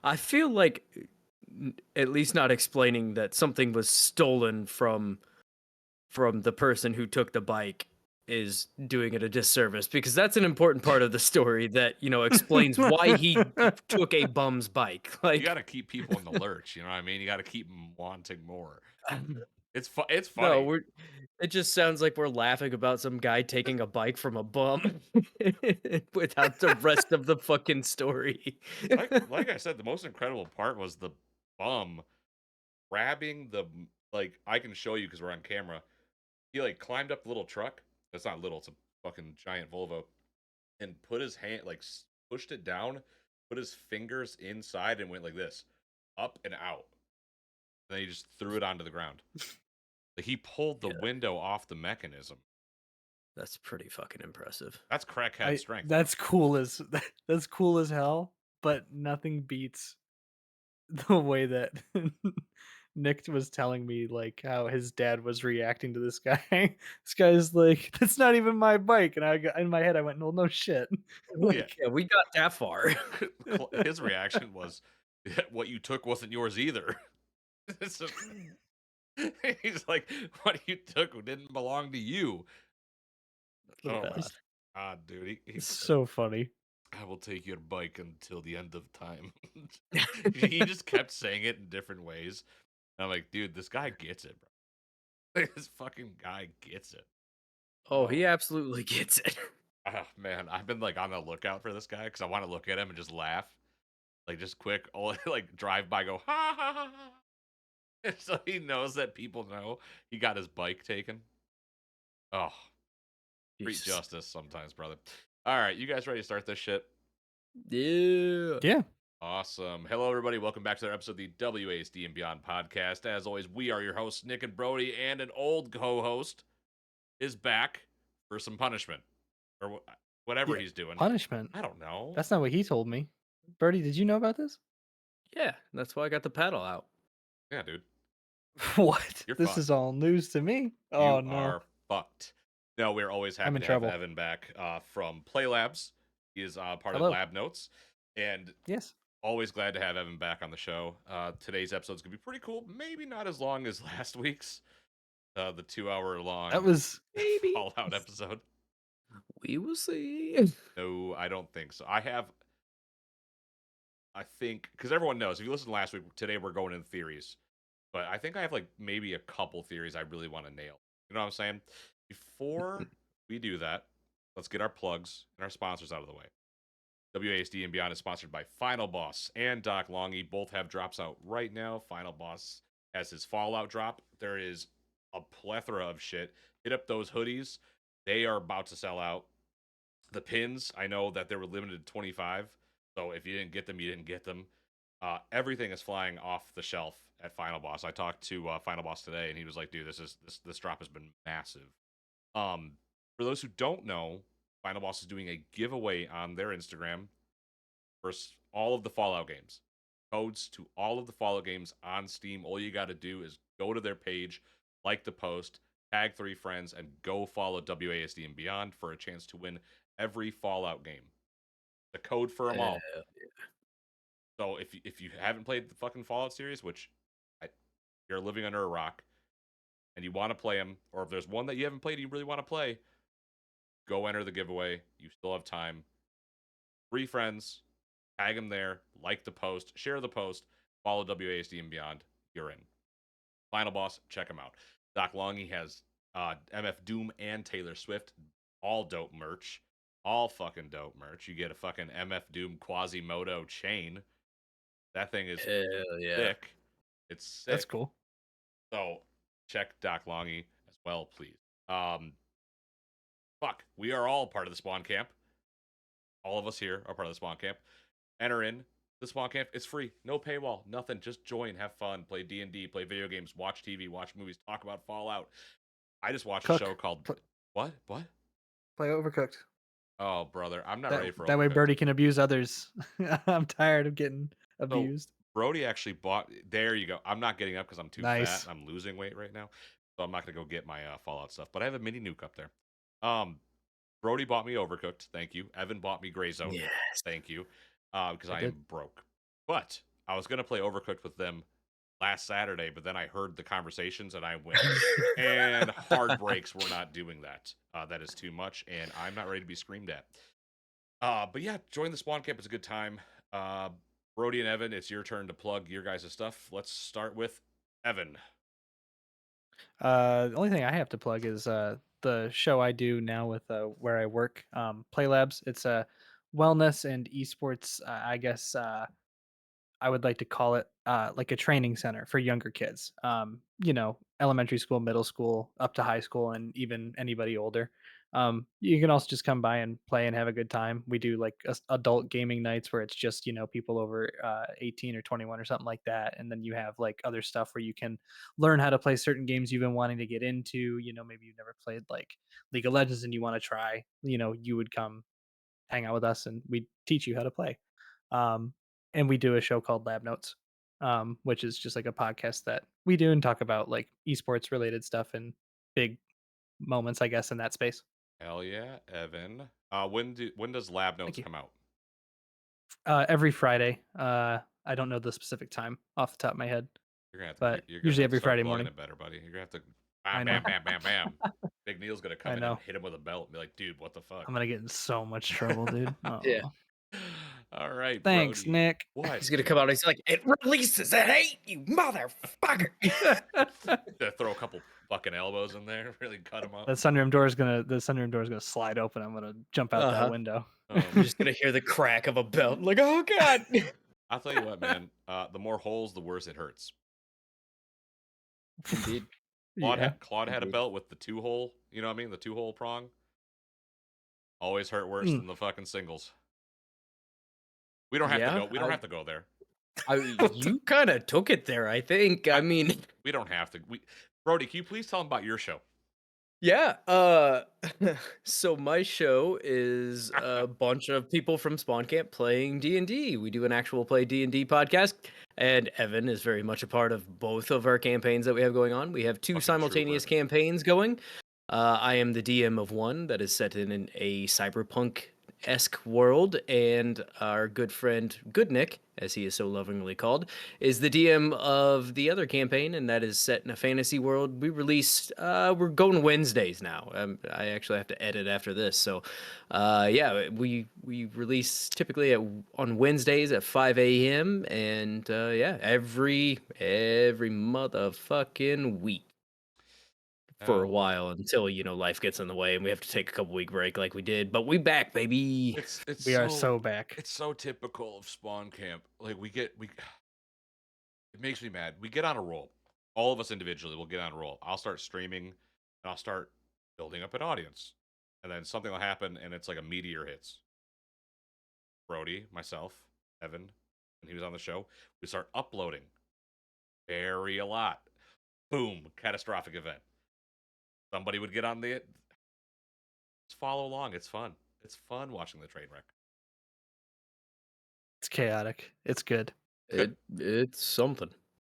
I feel like at least not explaining that something was stolen from the person who took the bike is doing it a disservice because that's an important part of the story that, explains why he took a bum's bike. You got Like to keep people in the lurch. You know what I mean? You got to keep them wanting more. It's no, funny. it just sounds like we're laughing about some guy taking a bike from a bum without the rest of the fucking story. Like I said, the most incredible part was the bum grabbing like I can show you because we're on camera. He like climbed up the little truck. It's not little. It's a fucking giant Volvo, and put his hand like pushed it down, put his fingers inside, and went like this, up and out. And then he just threw it onto the ground. Like he pulled the Yeah, window off the mechanism. that's pretty fucking impressive. That's crackhead I strength, bro. that's cool as that's cool as hell, but nothing beats the way that Nick was telling me, like, how his dad was reacting to this guy. This guy's like, "That's not even my bike," and I got in my head, I went, "Well, no shit." Yeah, Like Yeah, we got that far. his reaction was, "What you took wasn't yours either." It's just- he's like, "What you took didn't belong to you." the Oh my best. god, dude! He It's said, so funny. "I will take your bike until the end of time." He just kept saying it in different ways. And I'm like, dude, this guy gets it, bro. This fucking guy gets it. Oh, Oh, he absolutely gets it. oh man, I've been like on the lookout for this guy because I want to look at him and just laugh, like just quick, like drive by, go ha ha ha ha. So he knows that people know he got his bike taken. Oh, treat Jesus. justice sometimes, brother. All right, you guys ready to start this shit? Yeah. Yeah. Awesome. Hello, everybody. Welcome back to another episode of the WASD and Beyond podcast. As always, we are your hosts, Nick and Brody, and an old co-host is back for some punishment or whatever Yeah. he's doing. Punishment. I don't know. That's not what he told me. Birdie, did you know about this? Yeah, that's why I got the pedal out. Yeah, dude, What? you're This is fucked. all news to me. Oh You no. are fucked. No, we're always I'm happy in to have trouble. Evan back from Play Labs. He is part of Hello. Lab Notes, and Yes. always glad to have Evan back on the show. Today's episode's gonna be pretty cool. Maybe not as long as last week's, the 2 hour That long was Maybe. Fallout episode. We will see. No, I don't think so. I think, because everyone knows, if you listened last week, today we're going in theories. But I think I have like maybe a couple theories I really want to nail. You know what I'm saying? Before we do that, let's get our plugs and our sponsors out of the way. WASD and Beyond is sponsored by Final Boss and Doc Longy. Both have drops out right now. Final Boss has his Fallout drop. There is a plethora of shit. Hit up those hoodies. They are about to sell out. The pins, I know that they were limited to 25. So if you didn't get them, you didn't get them. Everything is flying off the shelf at Final Boss. I talked to Final Boss today, and he was like, "Dude, this drop has been massive." For those who don't know, Final Boss is doing a giveaway on their Instagram for all of the Fallout games. Codes to all of the Fallout games on Steam. All you got to do is go to their page, like the post, tag 3 friends, and go follow WASD and Beyond for a chance to win every Fallout game. The code for them all. Uh, So if you haven't played the fucking Fallout series, which you're living under a rock, and you want to play them, or if there's one that you haven't played and you really want to play, go enter the giveaway. You still have time. 3 friends, tag them there, like the post, share the post, follow WASD and Beyond. You're in. Final Boss, check them out. Doc Longy has MF Doom and Taylor Swift, all dope merch. All fucking dope merch. You get a fucking MF Doom Quasimodo chain. That thing is Hell yeah. thick. It's that's sick. cool. So check Doc Longy as well, please. Um, we are all part of the Spawn Camp. All of us here are part of the Spawn Camp. Enter in the Spawn Camp. It's free, no paywall, nothing. Just join, have fun, play D&D, play video games, watch TV, watch movies, talk about Fallout. I just watched a show Cook. called what? What? Play Overcooked. Oh, brother, I'm not That ready for that way Overcooked. Birdie can abuse others. I'm tired of getting So abused. Brody actually bought. There you go. I'm not getting up because I'm too fat. Nice. I'm losing weight right now, so I'm not gonna go get my Fallout stuff. But I have a mini nuke up there. Um, Brody bought me Overcooked. Thank you. Evan bought me Gray Zone. Yes. Thank you. Because I I did. am broke. But I was gonna play Overcooked with them last Saturday, but then I heard the conversations and I went, and hard breaks, we're not doing that. That is too much, and I'm not ready to be screamed at. But yeah, join the Spawn Camp. It's a good time. Brody and Evan, it's your turn to plug your guys' stuff. Let's start with Evan. The only thing I have to plug is the show I do now with where I work, Play Labs. It's a wellness and esports. I guess I would like to call it like a training center for younger kids. Elementary school, middle school, up to high school, and even anybody older. You can also just come by and play and have a good time. We do like adult gaming nights where it's just people over 18 or 21 or something like that, and then you have like other stuff where you can learn how to play certain games you've been wanting to get into. Maybe you've never played like League of Legends and you want to try. You would come hang out with us and we teach you how to play. Um, and we do a show called Lab Notes, which is just like a podcast that we do and talk about like esports related stuff and big moments, I guess, in that space. Hell yeah, Evan. When does Lab Thank Notes you. come out? Every Friday. I don't know the specific time off the top of my head, You're gonna have to but you're gonna usually have to every start Friday plugging morning. it better, buddy. You're gonna have to I bam, know. bam, bam, bam, bam. Big Neil's gonna come I in and know. hit him with a belt and be like, dude, what the fuck? I'm gonna get in so much trouble, dude. Yeah. Aw. All right, Thanks, Brody. Nick. What? He's gonna come out and he's like, it releases at 8, you motherfucker. To throw a couple fucking elbows in there, really cut him up. The sunroom door is gonna slide open. I'm gonna jump out that window. You're just gonna hear the crack of a belt. Like, oh god. I'll tell you what, man. The more holes, the worse it hurts. Indeed. Claude had a Indeed. belt with the 2-hole. You know what I mean? The 2-hole prong. Always hurt worse than the fucking singles. We don't have to go. We don't have to go there. You kind of took it there, I think. I mean, we don't have to. Brody, can you please tell them about your show? Yeah. So my show is a bunch of people from Spawn Camp playing D&D. We do an actual play D&D podcast, and Evan is very much a part of both of our campaigns that we have going on. We have two Fucking simultaneous trooper. campaigns going. I am the DM of one that is set in a cyberpunk-esque world, and our good friend Good Nick, as he is so lovingly called, is the DM of the other campaign, and that is set in a fantasy world. We released, we're going Wednesdays now. I actually have to edit after this, so yeah, we release typically on Wednesdays at 5 a.m. and yeah, every motherfucking week. For a while until life gets in the way and we have to take a couple week break like we did, but we back, baby. We are so back. It's so typical of Spawn Camp. Like it makes me mad. We get on a roll. All of us individually will get on a roll. I'll start streaming and I'll start building up an audience, and then something will happen and it's like a meteor hits. Brody, myself, Evan, and he was on the show. We start uploading a lot. Boom, catastrophic event. Somebody would get on just follow along. It's fun. It's fun watching the train wreck. It's chaotic. It's good. It's something.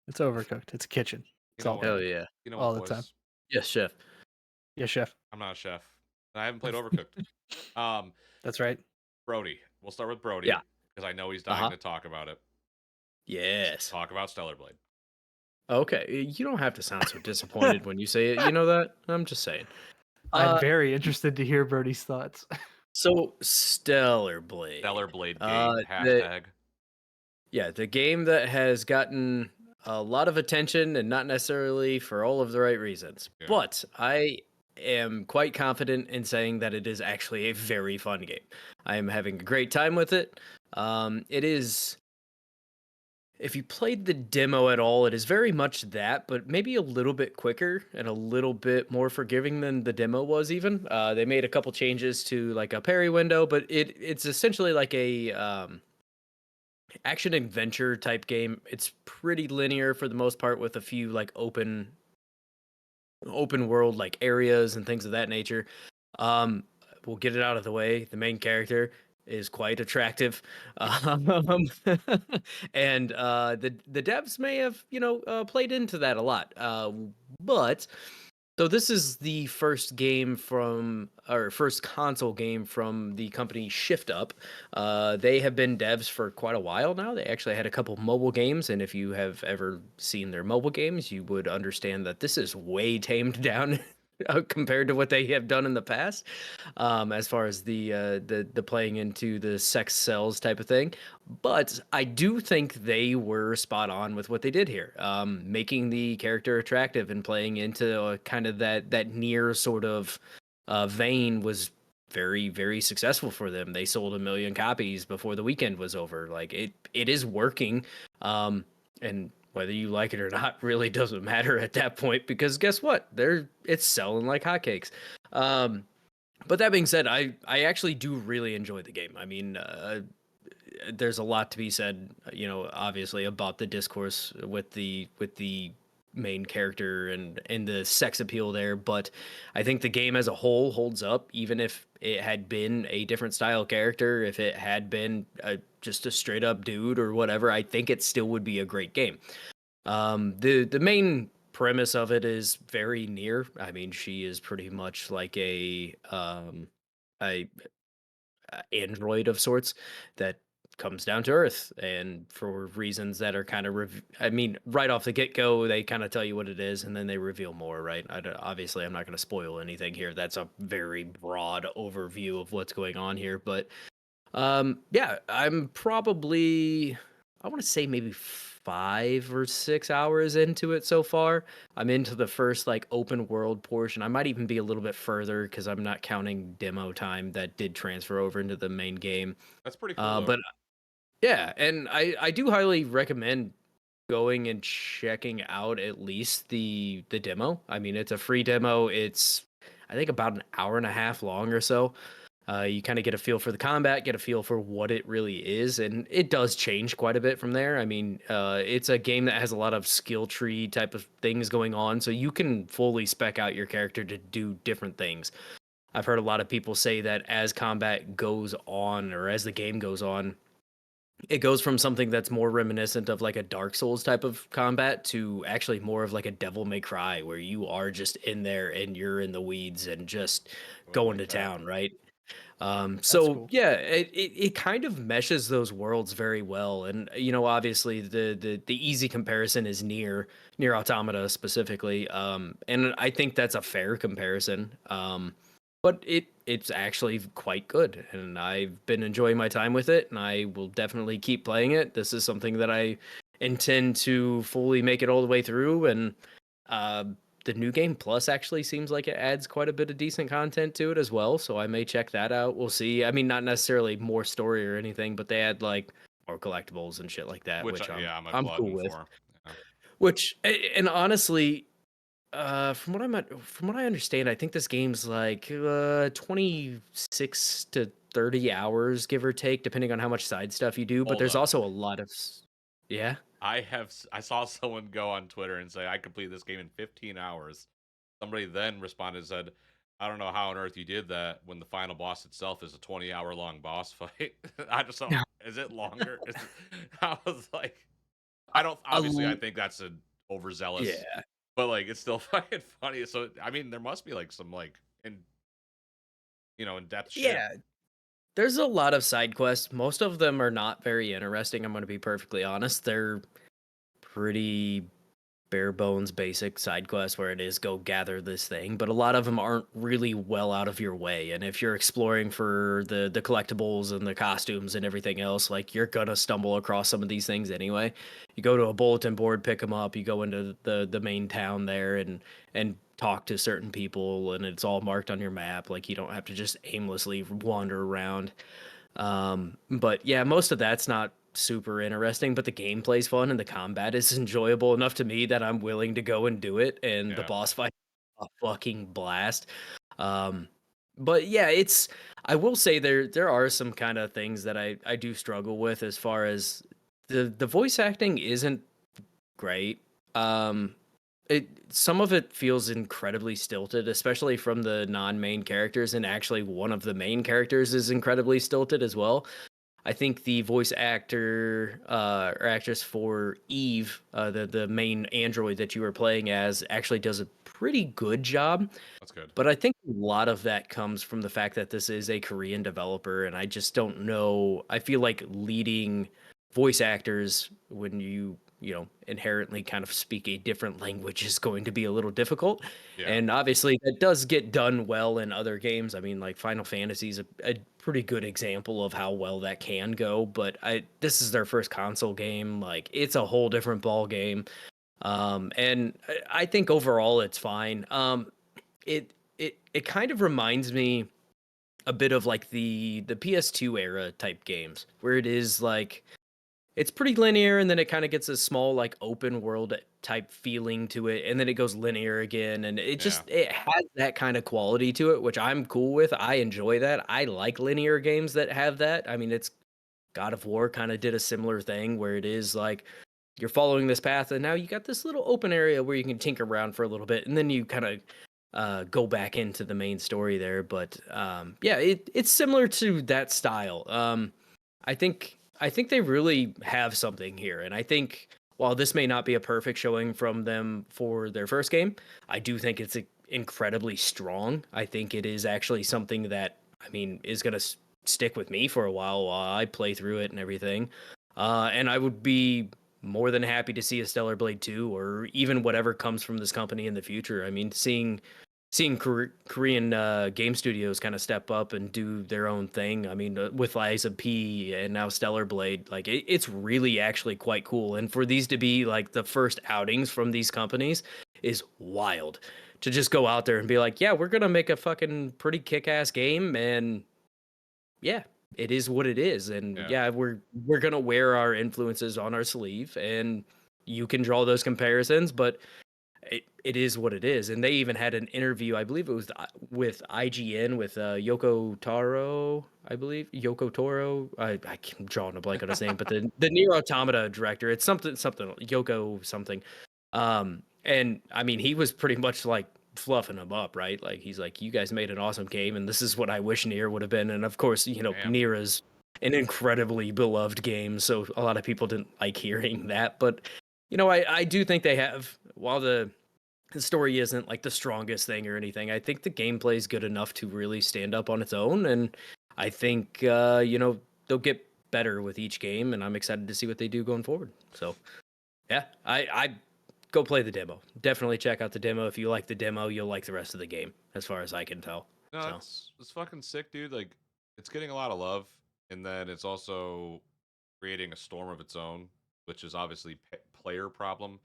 It's overcooked. It's a kitchen. It's all hell yeah. You know all what, the time. boys? Yes, chef. Yes, chef. I'm not a chef. I haven't played Overcooked. That's right. Brody. We'll start with Brody. Yeah. Because I know he's dying to talk about it. Yes. Talk about Stellarblade. Okay, you don't have to sound so disappointed when you say it. You know that? I'm just saying. I'm very interested to hear Brody's thoughts. So, Stellarblade. Stellarblade game, hashtag. The game that has gotten a lot of attention and not necessarily for all of the right reasons. Yeah. But I am quite confident in saying that it is actually a very fun game. I am having a great time with it. It is... If you played the demo at all, it is very much that, but maybe a little bit quicker and a little bit more forgiving than the demo was even. They made a couple changes to like a parry window, but it's essentially like a action adventure type game. It's pretty linear for the most part with a few like open world like areas and things of that nature. We'll get it out of the way. The main character is quite attractive, and the devs may have played into that a lot, but So this is the first game from, or first console game from the company Shift Up. They have been devs for quite a while now. They actually had a couple mobile games, and if you have ever seen their mobile games, you would understand that this is way tamed down compared to what they have done in the past, as far as the playing into the sex cells type of thing. But I do think they were spot on with what they did here, making the character attractive and playing into kind of that near sort of vein was very, very successful for them. They sold 1 million copies before the weekend was over. Like it is working, and whether you like it or not really doesn't matter at that point, because guess what? It's selling like hotcakes. But that being said, I actually do really enjoy the game. I mean, there's a lot to be said, obviously about the discourse with the main character and the sex appeal there, but I think the game as a whole holds up, even if it had been a different style character, if it had been just a straight up dude or whatever, I think it still would be a great game. The main premise of it is very near. I mean, she is pretty much like a android of sorts that comes down to Earth, and for reasons that are kind of, I mean, right off the get go, they kind of tell you what it is, and then they reveal more. Right? Obviously, I'm not going to spoil anything here. That's a very broad overview of what's going on here, but yeah, I'm probably, I want to say maybe 5 or 6 hours into it so far. I'm into the first like open world portion. I might even be a little bit further because I'm not counting demo time that did transfer over into the main game. That's pretty cool though. But yeah, and I do highly recommend going and checking out at least the demo. I mean, it's a free demo. It's, I think, about an hour and a half long or so. You kind of get a feel for the combat, get a feel for what it really is, and it does change quite a bit from there. I mean, it's a game that has a lot of skill tree type of things going on, so you can fully spec out your character to do different things. I've heard a lot of people say that as combat goes on, or as the game goes on, it goes from something that's more reminiscent of like a Dark Souls type of combat to actually more of like a Devil May Cry, where you are just in there and you're in the weeds and just I would going like to that. town, right? That's So cool. yeah, it kind of meshes those worlds very well, and obviously the easy comparison is near Automata specifically, and I think that's a fair comparison. But it's actually quite good, and I've been enjoying my time with it, and I will definitely keep playing it. This is something that I intend to fully make it all the way through, and uh, the new game plus actually seems like it adds quite a bit of decent content to it as well, so I may check that out. We'll see. I mean, not necessarily more story or anything, but they add like more collectibles and shit like that, Which which I'm yeah, I'm a I'm cool glutton with. for. Yeah. And honestly, from what I understand, I think this game's like 26 to 30 hours, give or take, depending on how much side stuff you do. But Hold there's up. also a lot of, yeah. I saw someone go on Twitter and say I completed this game in 15 hours. Somebody then responded and said, "I don't know how on earth you did that when the final boss itself is a 20-hour long boss fight." I just don't. Is it longer? I was like, A, I don't. a Obviously, I l- think that's an overzealous, yeah. but like it's still fucking funny. So I mean, there must be like some like in depth shit. Yeah, there's a lot of side quests. Most of them are not very interesting. I'm going to be perfectly honest. They're pretty bare bones basic side quests where it is go gather this thing, but a lot of them aren't really well out of your way. And if you're exploring for the collectibles and the costumes and everything else, like you're gonna stumble across some of these things anyway. You go to a bulletin board, pick them up, you go into the main town there and talk to certain people, and it's all marked on your map. Like you don't have to just aimlessly wander around. But yeah, most of that's not super interesting, but the gameplay's fun and the combat is enjoyable enough to me that I'm willing to go and do it. And the Yeah. boss fight, a fucking blast. Um, but yeah, I will say there are some kind of things that I do struggle with as far as the voice acting isn't great. Um, some of it feels incredibly stilted, especially from the non-main characters, and actually one of the main characters is incredibly stilted as well. I think the voice actor or actress for Eve, the main android that you were playing as, actually does a pretty good job. That's good. But I think a lot of that comes from the fact that this is a Korean developer, and I just don't know. I feel like leading voice actors when you know, inherently kind of speak a different language is going to be a little difficult. Yeah. And obviously, that does get done well in other games. I mean, like Final Fantasy is a pretty good example of how well that can go. But this is their first console game. Like, it's a whole different ball game. And I think overall it's fine. It kind of reminds me a bit of like the PS2 era type games where it is like it's pretty linear and then it kind of gets a small like open world type feeling to it and then it goes linear again and Yeah. it has that kind of quality to it, which I'm cool with. I enjoy that. I like linear games that have that. I mean, it's God of War kind of did a similar thing where it is like you're following this path and now you got this little open area where you can tinker around for a little bit and then you kind of go back into the main story there. But yeah, it's similar to that style. I think they really have something here, and I think while this may not be a perfect showing from them for their first game, I do think it's incredibly strong. I think it is actually something that I mean is gonna stick with me for a while I play through it and everything. And I would be more than happy to see a Stellar Blade 2 or even whatever comes from this company in the future. I mean, seeing Korean game studios kind of step up and do their own thing. I mean, with Liza P and now Stellar Blade, like it's really actually quite cool. And for these to be like the first outings from these companies is wild. To just go out there and be like, yeah, we're gonna make a fucking pretty kick-ass game, and yeah, it is what it is. And Yeah. yeah, we're gonna wear our influences on our sleeve, and you can draw those comparisons, but it is what it is. And they even had an interview, I believe it was with IGN with Yoko Taro, I believe Yoko Toro. I'm drawing a blank on his name, but the Nier Automata director, it's something Yoko something. And I mean, he was pretty much like fluffing him up, right? Like he's like, you guys made an awesome game, and this is what I wish Nier would have been. And of course, you know, Damn. Nier is an incredibly beloved game, so a lot of people didn't like hearing that, but you know, I do think they have, while the story isn't like the strongest thing or anything, I think the gameplay is good enough to really stand up on its own. And I think, you know, they'll get better with each game. And I'm excited to see what they do going forward. So, yeah, I go play the demo. Definitely check out the demo. If you like the demo, you'll like the rest of the game, as far as I can tell. No, So, it's fucking sick, dude. Like, it's getting a lot of love, and then it's also creating a storm of its own, which is obviously player problem,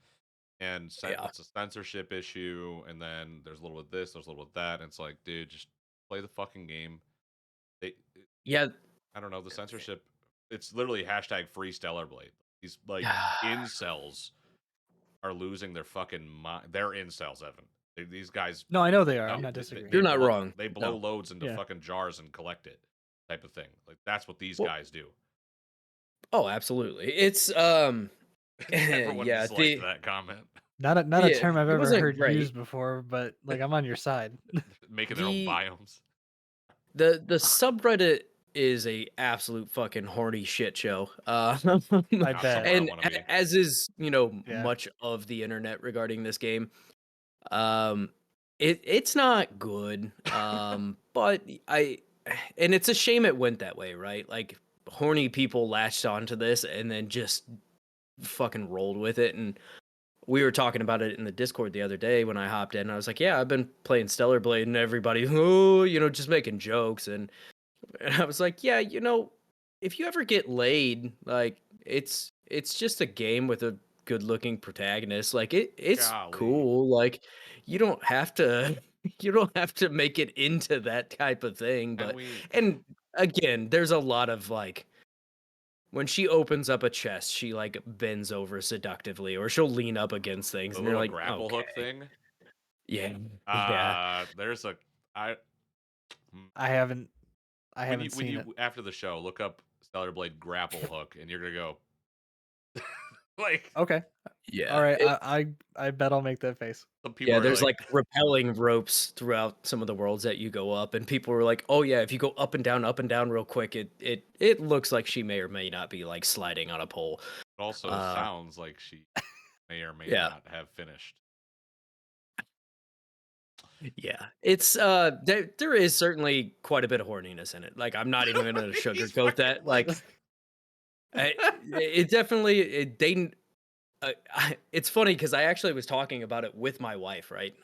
and yeah. it's a censorship issue, and then there's a little of this, there's a little of that, and it's like, dude, just play the fucking game. They, Yeah. I don't know, the censorship. It's literally hashtag free Stellarblade. These like incels are losing their fucking mind. They're incels, Evan. These guys No, I know they are. no, I'm not they, disagreeing. You're not wrong. they blow No. loads into Yeah. fucking jars and collect it, type of thing. Like that's what these Well, guys do. oh, absolutely. It's, Everyone yeah, disliked that comment. Not a yeah, term I've it ever wasn't heard great. used before, but like I'm on your side. Making their own The biomes. the subreddit is a absolute fucking horny shit show. I Not bet. somewhere I And want to be. as is, you know, Yeah. much of the internet regarding this game. Um, it's not good. But and it's a shame it went that way, right? Like horny people latched onto this and then just fucking rolled with it. And we were talking about it in the Discord the other day when I hopped in. I was like, yeah, I've been playing Stellar Blade, and everybody, oh, you know, just making jokes. And I was like, yeah, you know, if you ever get laid, like it's just a game with a good looking protagonist. Like it's Golly. cool. Like you don't have to you don't have to make it into that type of thing. And But we and again, there's a lot of like when she opens up a chest, she like bends over seductively, or she'll lean up against things, the and you're little like, grapple okay, hook thing. yeah, yeah. There's a I hmm, I haven't when you seen it. after the show look up Stellar Blade grapple hook and you're gonna go like Okay. Yeah. All right. I bet I'll make that face. some people Yeah, are there's like like rappelling ropes throughout some of the worlds that you go up, and people were like, "Oh yeah, if you go up and down real quick, it looks like she may or may not be like sliding on a pole." it also Uh, sounds like she may or may yeah, not have finished. Yeah, it's there is certainly quite a bit of horniness in it. Like I'm not even gonna He's sugarcoat fucking that. like, Like it definitely it's funny because I actually was talking about it with my wife, right?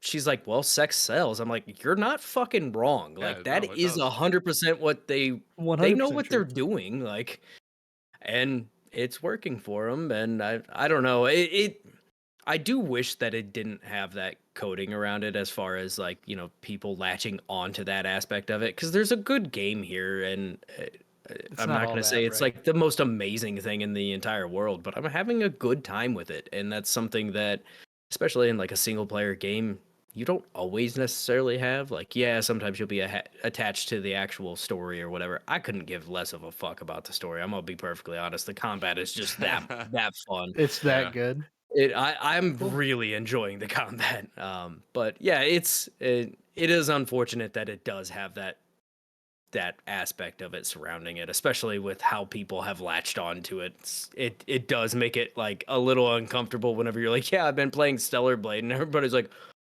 She's like, "Well, sex sells." I'm like, "You're not fucking wrong. yeah, Like no, that it is does. 100% what they know 100% what they're true. doing. Like, and it's working for them. And I don't know. I do wish that it didn't have that coding around it as far as like, people latching onto that aspect of it because there's a good game here and It's I'm not not all going to say that, it's right? like the most amazing thing in the entire world, but I'm having a good time with it and that's something that especially in like a single player game you don't always necessarily have like yeah sometimes you'll be attached to the actual story or whatever. I couldn't give less of a fuck about the story. I'm gonna be perfectly honest. The combat is just that fun. It's that Yeah. good. I'm Cool. really enjoying the combat. But yeah, it is unfortunate that it does have that aspect of it surrounding it, especially with how people have latched onto it. It does make it like a little uncomfortable whenever you're like, yeah, I've been playing Stellarblade, and everybody's like,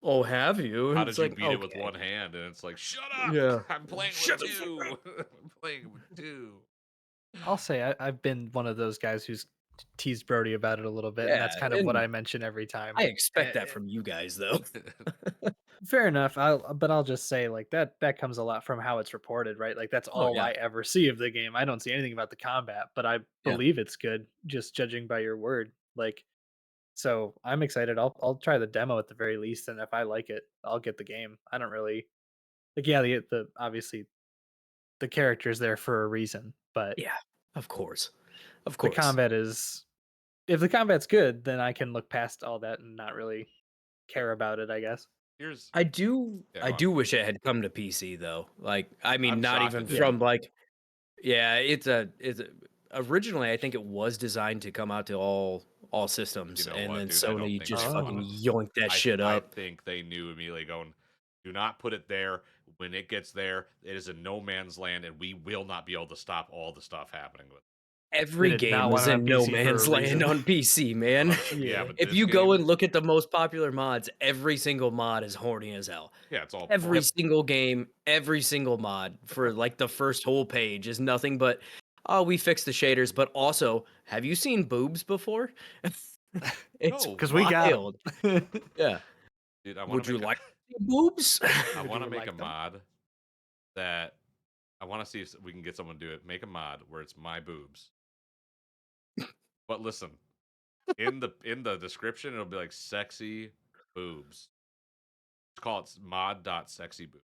oh, have you? How And did it's you like, beat it with okay, one hand? And it's like, shut up! yeah, I'm playing with shut the fuck two. up. I'm playing with two. I'll say I've been one of those guys who's teased Brody about it a little bit, and that's Yeah, kind of what and I mention every time. I expect that Eh, from you guys, though. Fair enough. But I'll just say like that comes a lot from how it's reported, right? Like that's Oh all yeah, I ever see of the game. I don't see anything about the combat, but I yeah, believe it's good just judging by your word. Like so I'm excited. I'll try the demo at the very least, and if I like it, I'll get the game. I don't really like yeah, the obviously the character's there for a reason, but yeah. Of course, of the course. combat is if the combat's good, then I can look past all that and not really care about it, I guess. Here's, I do yeah, I go on. do wish it had come to PC though. Like, I mean, I'm not shocked even it Yeah. didn't. from like yeah, originally I think it was designed to come out to all You systems know and what, then dude? I don't Sony think they just thought fucking Oh. of. yoinked that shit I up. think they knew immediately, going, do not put it there. When it gets there, it is in no man's land, and we will not be able to stop all the stuff happening with. They Every did game not want is it on in no PC for a man's land reason. on PC, man. Yeah, Yeah. but If this you go game, and look at the most popular mods, every single mod is horny as hell. yeah, it's all Every porn. single game, every single mod for like the first whole page is nothing but, oh, we fixed the shaders, but also, have you seen boobs before? It's No, Because we what, got wild. them. Yeah. dude? I want to Would you make a, like to see boobs? I Would want you to make a like them? mod that I want to see if we can get someone to do it. Make a mod where it's my boobs. But listen, in the description, it'll be like sexy boobs. Let's call it mod.sexyboobs.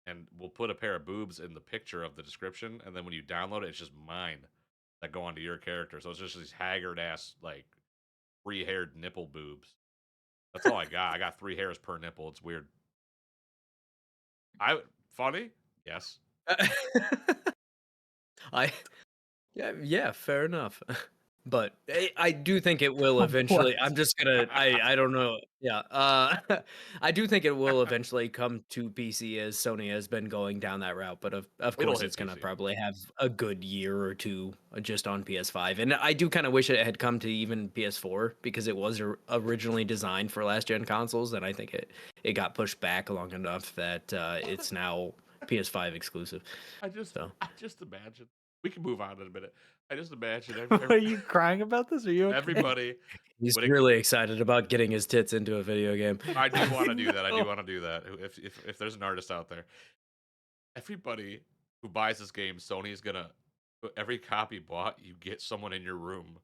And we'll put a pair of boobs in the picture of the description, and then when you download it, it's just mine that go onto your character. So it's just these haggard ass, like, free haired nipple boobs. That's all I got. I got 3 hairs per nipple. It's weird. I funny? Yes. I yeah, fair enough. But I do think it will eventually. What? I'm just gonna. I don't know. Yeah. I do think it will eventually come to PC as Sony has been going down that route. But of It'll course, hit it's gonna PC. probably have a good year or two just on PS5. And I do kind of wish it had come to even PS4 because it was originally designed for last gen consoles, and I think it got pushed back long enough that it's now PS5 exclusive. So. I just imagine. We can move on in a minute. I just imagine Are you crying about this? Are you okay? everybody. He's When it, really excited about getting his tits into a video game. I do want to do that. I do No. want to do that. If there's an artist out there, everybody who buys this game, Sony's gonna every copy bought, you get someone in your room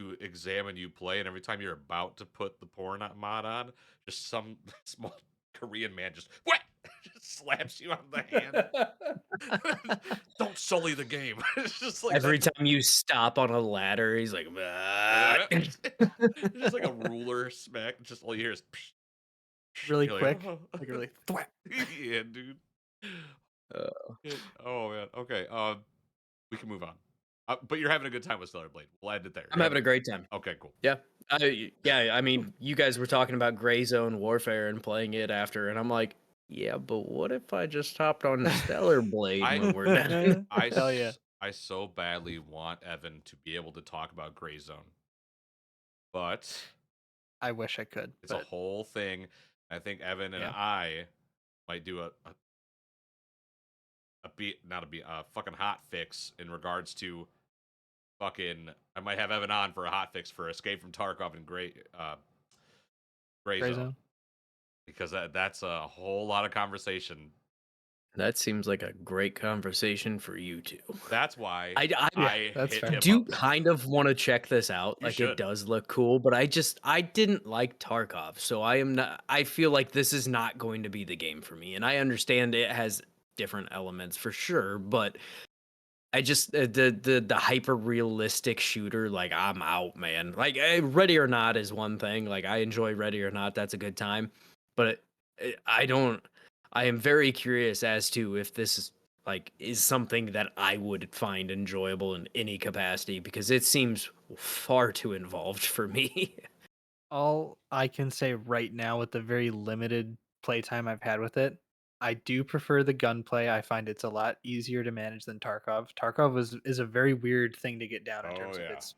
to examine you play, and every time you're about to put the porn mod on, just some small Korean man just what just slaps you on the hand. Don't sully the game. It's just like Every that's time you stop on a ladder, he's like, "Ah." it's just like a ruler smack. Just all you hear is Really you're like, quick. Like really thwap. yeah, dude. Uh, Oh man. Okay. We can move on. But you're having a good time with Stellar Blade. We'll end it there. I'm having a great time. Okay, cool. Yeah. Yeah, I mean, you guys were talking about Gray Zone Warfare and playing it after, and I'm like, yeah, but what if I just hopped on Stellar Blade I when we're done? Hell yeah. I so badly want Evan to be able to talk about Gray Zone, but I wish I could, it's a but whole thing. I think Evan and Yeah. I might do a fucking hot fix in regards to fucking. I might have Evan on for a hot fix for Escape from Tarkov and Gray Gray Zone, Zone. because that's a whole lot of conversation. That seems like a great conversation for you two. That's why Yeah, I that's hit fair. him do up. kind of want to check this out. You Like, it should. does look cool, but I didn't like Tarkov, so I feel like this is not going to be the game for me. And I understand it has different elements for sure, but I just the hyper realistic shooter, like, I'm out, man. Like, Ready or Not is one thing. Like, I enjoy Ready or Not. That's a good time, but I don't. I am very curious as to if this is something that I would find enjoyable in any capacity, because it seems far too involved for me. All I can say right now, with the very limited playtime I've had with it, I do prefer the gunplay. I find it's a lot easier to manage than Tarkov. Tarkov is a very weird thing to get down in Oh terms of yeah. its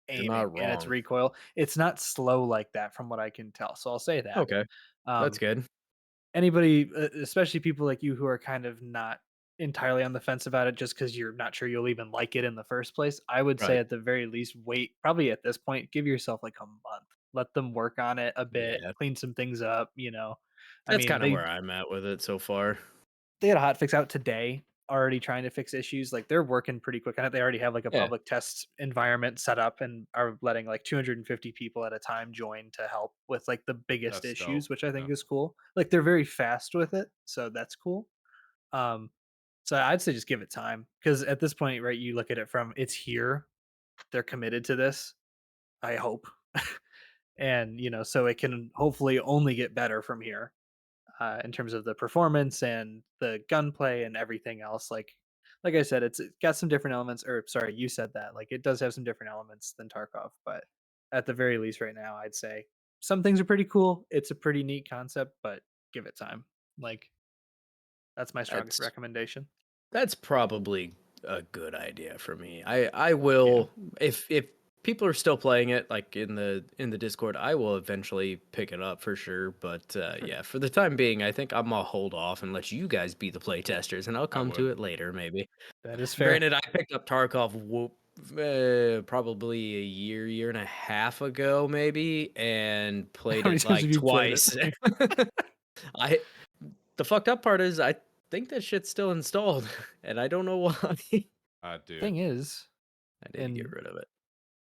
You're aiming not and its wrong. recoil. It's not slow like that from what I can tell. So I'll say that. Okay, that's Um, good. Anybody, especially people like you who are kind of not entirely on the fence about it just because you're not sure you'll even like it in the first place, I would say Right. at the very least, wait, probably at this point, give yourself like a month. Let them work on it a bit, Yeah, clean some things up, you know. I that's mean, kind of where I'm at with it so far. they had a hot fix out today, already trying to fix issues. Like they're working pretty quick on it. They already have like a Yeah, public test environment set up and are letting like 250 people at a time join to help with like the biggest That's dope. issues, which I Yeah. think is cool. Like they're very fast with it, so that's cool. Um, so I'd say just give it time because at this point, right, you look at it from it's here, they're committed to this. I hope, and so it can hopefully only get better from here in terms of the performance and the gunplay and everything else. Like I said, it's got some different elements. Or sorry, you said that. Like it does have some different elements than Tarkov, but at the very least, right now, I'd say some things are pretty cool. It's a pretty neat concept, but give it time. Like that's my strongest that's recommendation. That's probably a good idea for me. I Yeah. will, if people are still playing it, like in the Discord, I will eventually pick it up for sure. But yeah, for the time being, I think I'm gonna hold off and let you guys be the play testers, and I'll I come to would. it later, maybe. That is fair. Granted, I picked up Tarkov probably a year and a half ago, maybe, and played How many it times have like you played it? twice. I The fucked up part is I think that shit's still installed, and I don't know why. Dude. Thing is, I need to get and rid of it.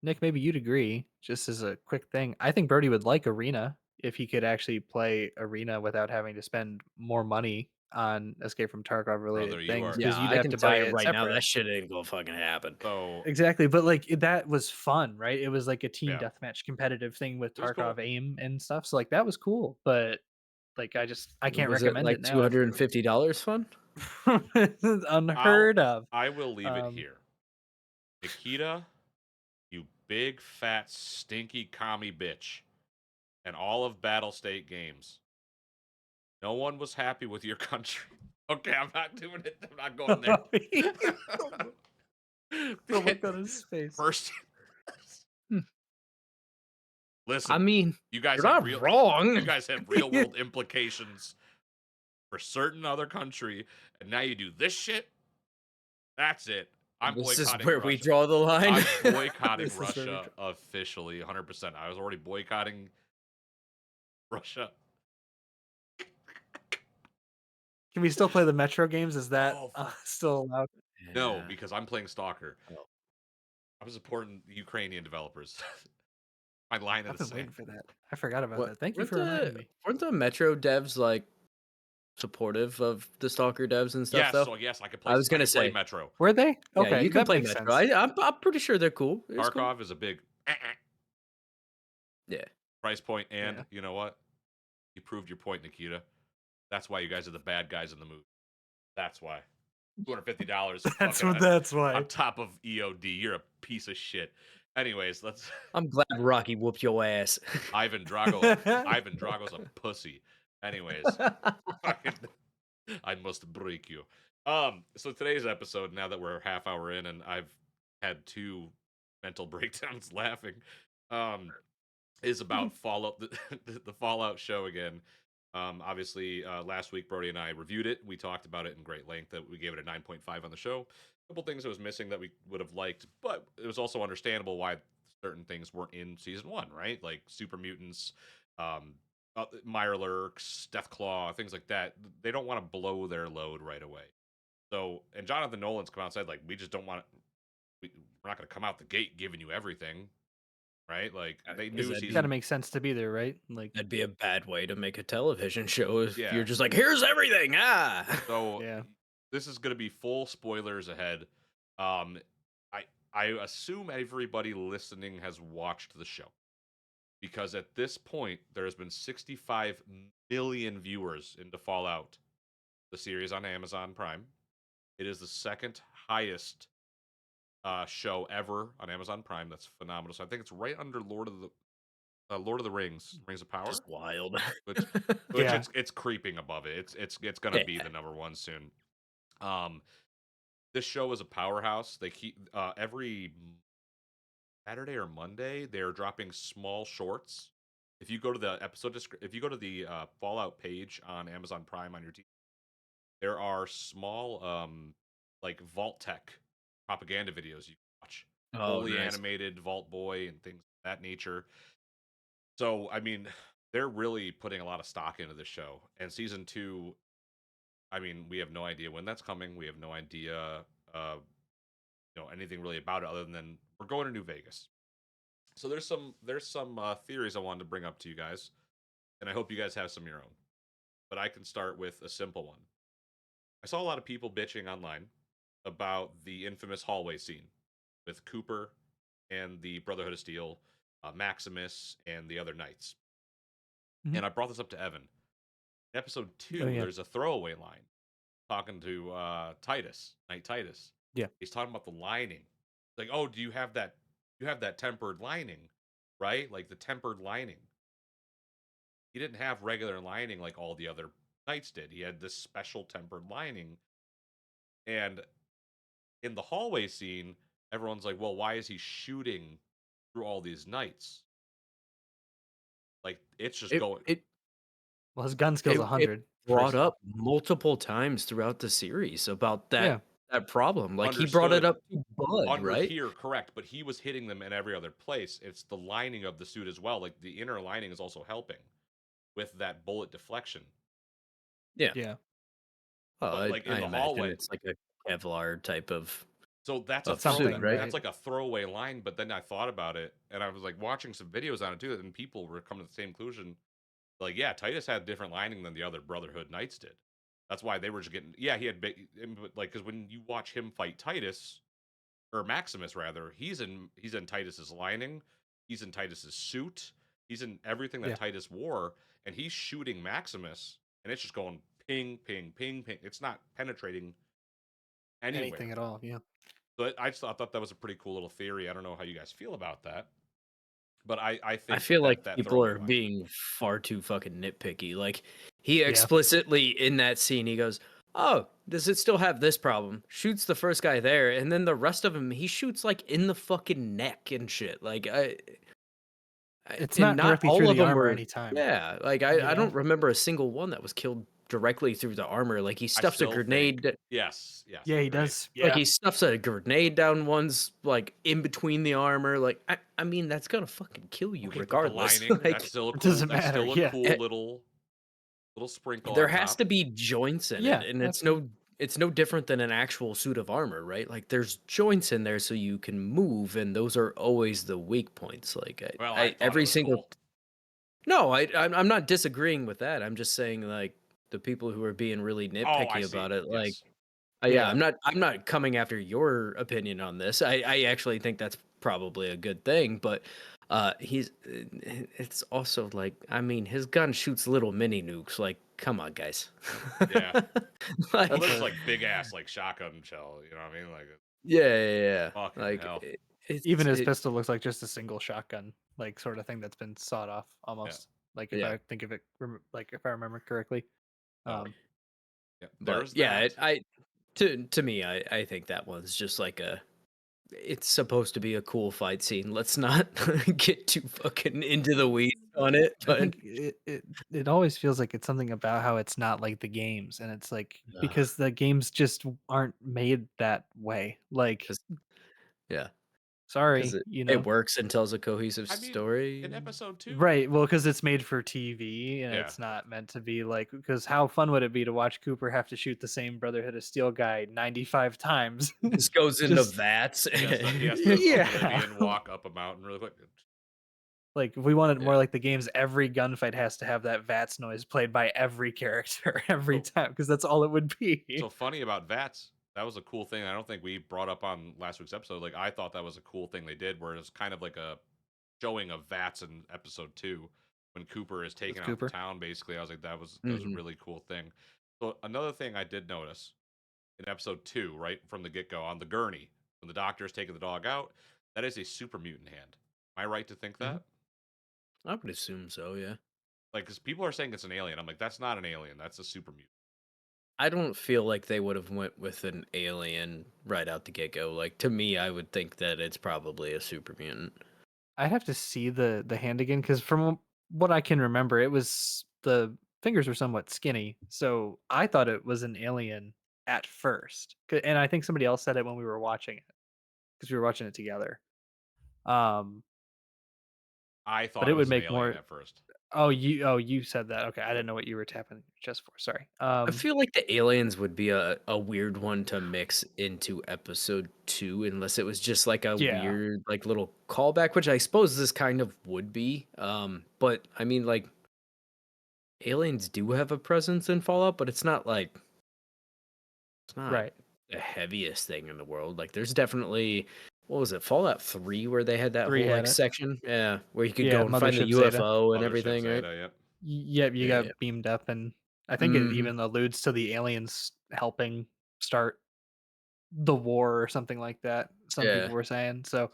Nick, maybe you'd agree, just as a quick thing, I think Birdie would like Arena if he could actually play Arena without having to spend more money on Escape from Tarkov Brother, related you things are Yeah, because you'd I have can to tell buy you it right now separate. that shit ain't gonna fucking happen. so Exactly, but like that was fun, right? It was like a team yeah. deathmatch competitive thing with It was cool. Tarkov aim and stuff. So like that was cool, but like I can't Was it recommend like it now after $250 fun? unheard of. I will leave it Um, here. Nikita, you big fat stinky commie bitch, and all of Battle State Games. No one was happy with your country. Okay, I'm not doing it. I'm not going there. the look on his face. First, Hmm. I listen, mean, you guys you're have not real wrong. you guys have real world implications for certain other country, and now you do this shit. That's it. I'm This is boycotting where we Russia. draw the line. I'm boycotting This is where we Russia officially, 100%. I was already boycotting Russia. Can we still play the Metro games? Is that Oh, fuck. still allowed? No, Yeah. because I'm playing Stalker. Oh. I'm supporting the Ukrainian developers. My line in I've the been sand. waiting for that. I forgot about What that. Thank you weren't for reminding the me. weren't the Metro devs like supportive of the Stalker devs and stuff Yes, though? so yes, I can I was gonna play say, Metro. Were they? yeah, you Okay, can that play makes Metro. sense. I'm pretty sure they're cool. It's cool. Tarkov is a big Yeah. price point, and Yeah. you know what? You proved your point, Nikita. That's why you guys are the bad guys in the movie. That's why. $250 That's on why. top of EOD. You're a piece of shit. Anyways, let's I'm glad Rocky whooped your ass. Ivan Drago's a pussy. Anyways, fucking I must break you. So today's episode, now that we're half hour in and I've had 2 mental breakdowns laughing, is about Fallout the Fallout show again. Obviously, last week Brody and I reviewed it. We talked about it in great length. That we gave it a 9.5 on the show. A couple things that was missing that we would have liked, but it was also understandable why certain things weren't in season one, right? Like super mutants, um, Mirelurks, Deathclaw, things like that. They don't want to blow their load right away. So, and Jonathan Nolan's come out and said, like, we just don't want to, we're not going to come out the gate giving you everything, right? Like, they Because knew that'd Gotta season, make sense to be there, right? Like, that'd be a bad way to make a television show if yeah. you're just like, here's everything. So, yeah. this is going to be full spoilers ahead. Um, I assume everybody listening has watched the show because at this point there has been 65 million viewers into Fallout, the series on Amazon Prime. It is the second highest show ever on Amazon Prime. That's phenomenal. So I think it's right under Lord of the Rings, Rings of Power, Just wild. which Yeah. it's creeping above it. It's gonna be Yeah. the number one soon. Um, this show is a powerhouse. They keep every Saturday or Monday they're dropping small shorts. If you go to the if you go to the Fallout page on Amazon Prime on your TV, there are small like Vault Tech propaganda videos you can watch, Oh, fully nice. animated Vault Boy and things of that nature. So I mean, they're really putting a lot of stock into this show. And season two, I mean, we have no idea when that's coming. We have no idea, uh, anything really about it other than we're going to New Vegas. So there's some theories I wanted to bring up to you guys, and I hope you guys have some of your own. But I can start with a simple one. I saw a lot of people bitching online about the infamous hallway scene with Cooper and the Brotherhood of Steel, Maximus, and the other knights. Mhm. And I brought this up to Evan. In episode Oh 2, yeah. there's a throwaway line talking to Titus, Knight Titus. Yeah. He's talking about the lining. Like, oh, do you have that? You have that tempered lining, right? Like the tempered lining. He didn't have regular lining like all the other knights did. He had this special tempered lining. And in the hallway scene, everyone's like, well, why is he shooting through all these knights? Like, it's just It going. it Well, his gun skill's it 100. brought First off. up multiple times throughout the series about Yeah. that problem. Like he brought it Understood. up to Bud, Under right? here, correct, but he was hitting them in every other place. It's the lining of the suit as well. Like, the inner lining is also helping with that bullet deflection. Yeah. Yeah. Well, But, like, in I the imagine hallway, it's like a Kevlar type of so that's a suit, Something, right? right? that's like a throwaway line, but then I thought about it, and I was, like, watching some videos on it too, and people were coming to the same conclusion. Like, yeah, Titus had different lining than the other Brotherhood Knights did. That's why they were just getting. Yeah, he had big, but like, because when you watch him fight Titus or Maximus rather, he's in Titus's lining, he's in Titus's suit, he's in everything that Yeah. Titus wore, and he's shooting Maximus, and it's just going ping, ping, ping, ping. It's not penetrating Anything anywhere. at all. Yeah. So I thought that was a pretty cool little theory. I don't know how you guys feel about that, but I I think feel like that people throwaway are line. being far too fucking nitpicky. Like he Yeah. explicitly in that scene, he goes, "Oh, does it still have this problem?" Shoots the first guy there, and then the rest of him, he shoots like in the fucking neck and shit. Like It's and not not directly through all of the them armor were. anytime. Yeah, like You I know? don't remember a single one that was killed directly through the armor. Like he I stuffs a still think grenade. yes, yes, Yeah, I he agree. does. Like Yeah. he stuffs a grenade down one's like in between the armor. Like I mean that's gonna fucking kill you Okay, but the regardless. lining, that's Like still a It cool doesn't that's matter. still a Yeah. cool little sprinkle there on has top. to be joints in it, Yeah. and Absolutely. it's no different than an actual suit of armor, right? Like there's joints in there so you can move, and those are always the weak points. Like Well, I I thought it every was single cool. no, I'm not disagreeing with that. I'm just saying like the people who are being really Oh, I nitpicky see. about it, like Yes. yeah, Yeah. I'm not coming after your opinion on this. I actually think that's probably a good thing, but it's also like I mean his gun shoots little mini nukes. Like come on, guys. Yeah. Well, Like there's Also, like big ass like shotgun shell, you know what I mean? Like yeah. fucking Like hell. even his it pistol looks like just a single shotgun, like sort of thing that's been sawed off Yeah. almost. Like if yeah. I think of it, like if I remember correctly. So Um, yeah, But there's yeah, that. I to me I think that one's just like a it's supposed to be a cool fight scene. Let's not get too fucking into the weeds on it. I But think it always feels like it's something about how it's not like the games, and it's like uh, because the games just aren't made that way. Like, 'cause- yeah, because sorry, it works and tells a cohesive I mean, in story. episode 2, right? Well, because it's made for TV, and yeah. it's not meant to be like. Because how fun would it be to watch Cooper have to shoot the same Brotherhood of Steel guy 95 times? Just goes into Just vats. He has to yeah. oblivion walk up a mountain really quick. Like, if we want it more Yeah. like the games, every gunfight has to have that VATS noise played by every character every So, time, because that's all it would be. so funny about VATS. That was a cool thing. I don't think we brought up on last week's episode. Like, I thought that was a cool thing they did, where it was kind of like a showing of VATS in episode 2 when Cooper is With taking out the Cooper. town. Basically, I was like, that was a Mhm. really cool thing. So another thing I did notice in episode 2, right from the get go, on the gurney when the doctor is taking the dog out, that is a super mutant hand. Am I right to think Mhm. that? I would assume so. Yeah. Like, because people are saying it's an alien. I'm like, that's not an alien. That's a super mutant. I don't feel like they would have went with an alien right out the get go. Like to me, I would think that it's probably a super mutant. I'd have to see the hand again, because from what I can remember, it was the fingers were somewhat skinny, so I thought it was an alien at first. And I think somebody else said it when we were watching it, because we were watching it together. Um, I but thought it it would was an make alien more. at first. Oh, you said that. Okay, I Yep. didn't know what you were tapping your chest for. Sorry. I feel like the aliens would be a weird one to mix into episode 2 unless it was just like a Yeah. weird like little callback, which I suppose this kind of would be. But I mean like aliens do have a presence in Fallout, but it's not Right. the heaviest thing in the world. Like there's definitely what was it, Fallout 3 where they had that 3 whole had like it. section? Yeah, where you could Yeah, go and find the Mothership Zeta. UFO and Mothership everything, right? Zeta, yep. Yep, you Yeah. got beamed up, and I think it Mhm. even alludes to the aliens helping start the war or something like that. Some people Yeah. were saying. So,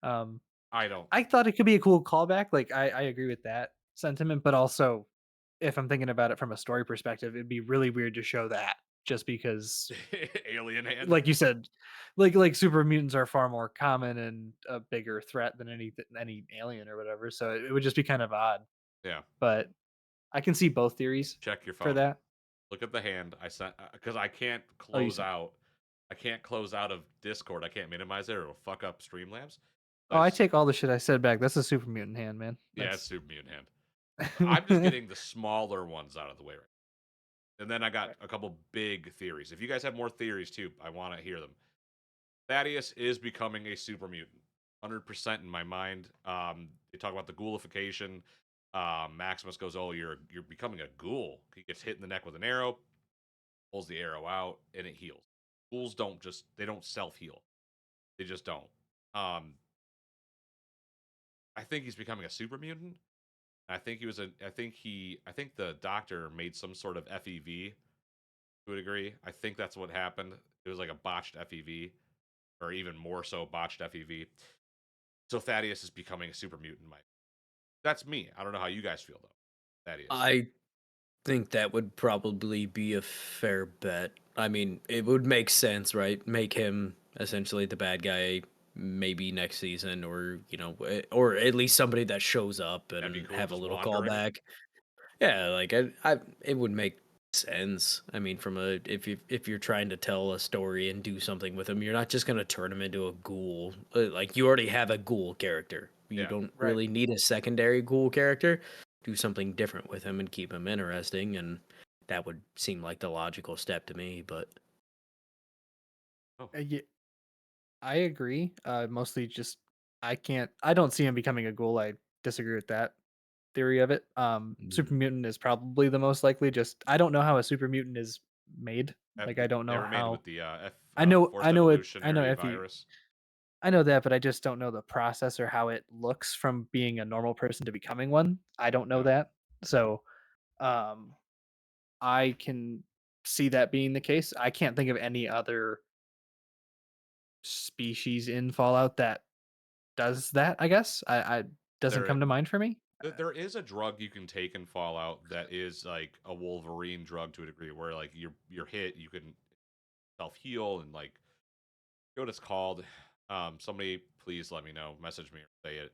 um, I don't. I thought it could be a cool callback. Like, I agree with that sentiment, but also, if I'm thinking about it from a story perspective, it'd be really weird to show that, just because, Alien hand. like you said, like super mutants are far more common and a bigger threat than any alien or whatever. So it would just be kind of odd. Yeah. But I can see both theories Check your for phone. that. Look at the hand I sent because I can't Oh, you close said. out. I can't close out of Discord. I can't minimize it or it'll fuck up Streamlabs. So Oh, I take all the shit I said back. That's a super mutant hand, man. yeah, it's That's super mutant hand. I'm just getting the smaller ones out of the way right. And then I got right. a couple big theories. If you guys have more theories too, I want to hear them. Thaddeus is becoming a super mutant, 100% in my mind. They talk about the ghoulification. Maximus goes, "Oh, you're becoming a ghoul." He gets hit in the neck with an arrow, pulls the arrow out, and it heals. Ghouls don't self heal. They just don't. Um, I think he's becoming a super mutant. I think he was a. I think the doctor made some sort of FEV to a degree. I think that's what happened. It was like a botched FEV, or even more so botched FEV. So Thaddeus is becoming a super mutant. That's me. I don't know how you guys feel though. Thaddeus. I think that would probably be a fair bet. I mean, it would make sense, right? Make him essentially the bad guy maybe next season or, or at least somebody that shows up That'd be and cool. have a Just little wandering. callback. Yeah, like it would make sense. I mean, from a if you're trying to tell a story and do something with him, you're not just gonna turn him into a ghoul. Like you already have a ghoul character. You Yeah. don't Right. really need a secondary ghoul character. Do something different with him and keep him interesting, and that would seem like the logical step to me. But Oh, Yeah, I agree. Mostly just I don't see him becoming a ghoul. I disagree with that theory of it. Super mm, mutant is probably the most likely. Just I don't know how a super mutant is made. Like, I don't they know were made how. with the I forced know it. I know evolutionary virus. I know that, but I just don't know the process or how it looks from being a normal person to becoming one. I don't know Yeah. that. So, um, I can see that being the case. I can't think of any other species in Fallout that does that, I guess. I doesn't There come to mind for me. there is a drug you can take in Fallout that is like a Wolverine drug to a degree, where like you're hit, you can self heal and like what it's called. Somebody please let me know, message me or say it.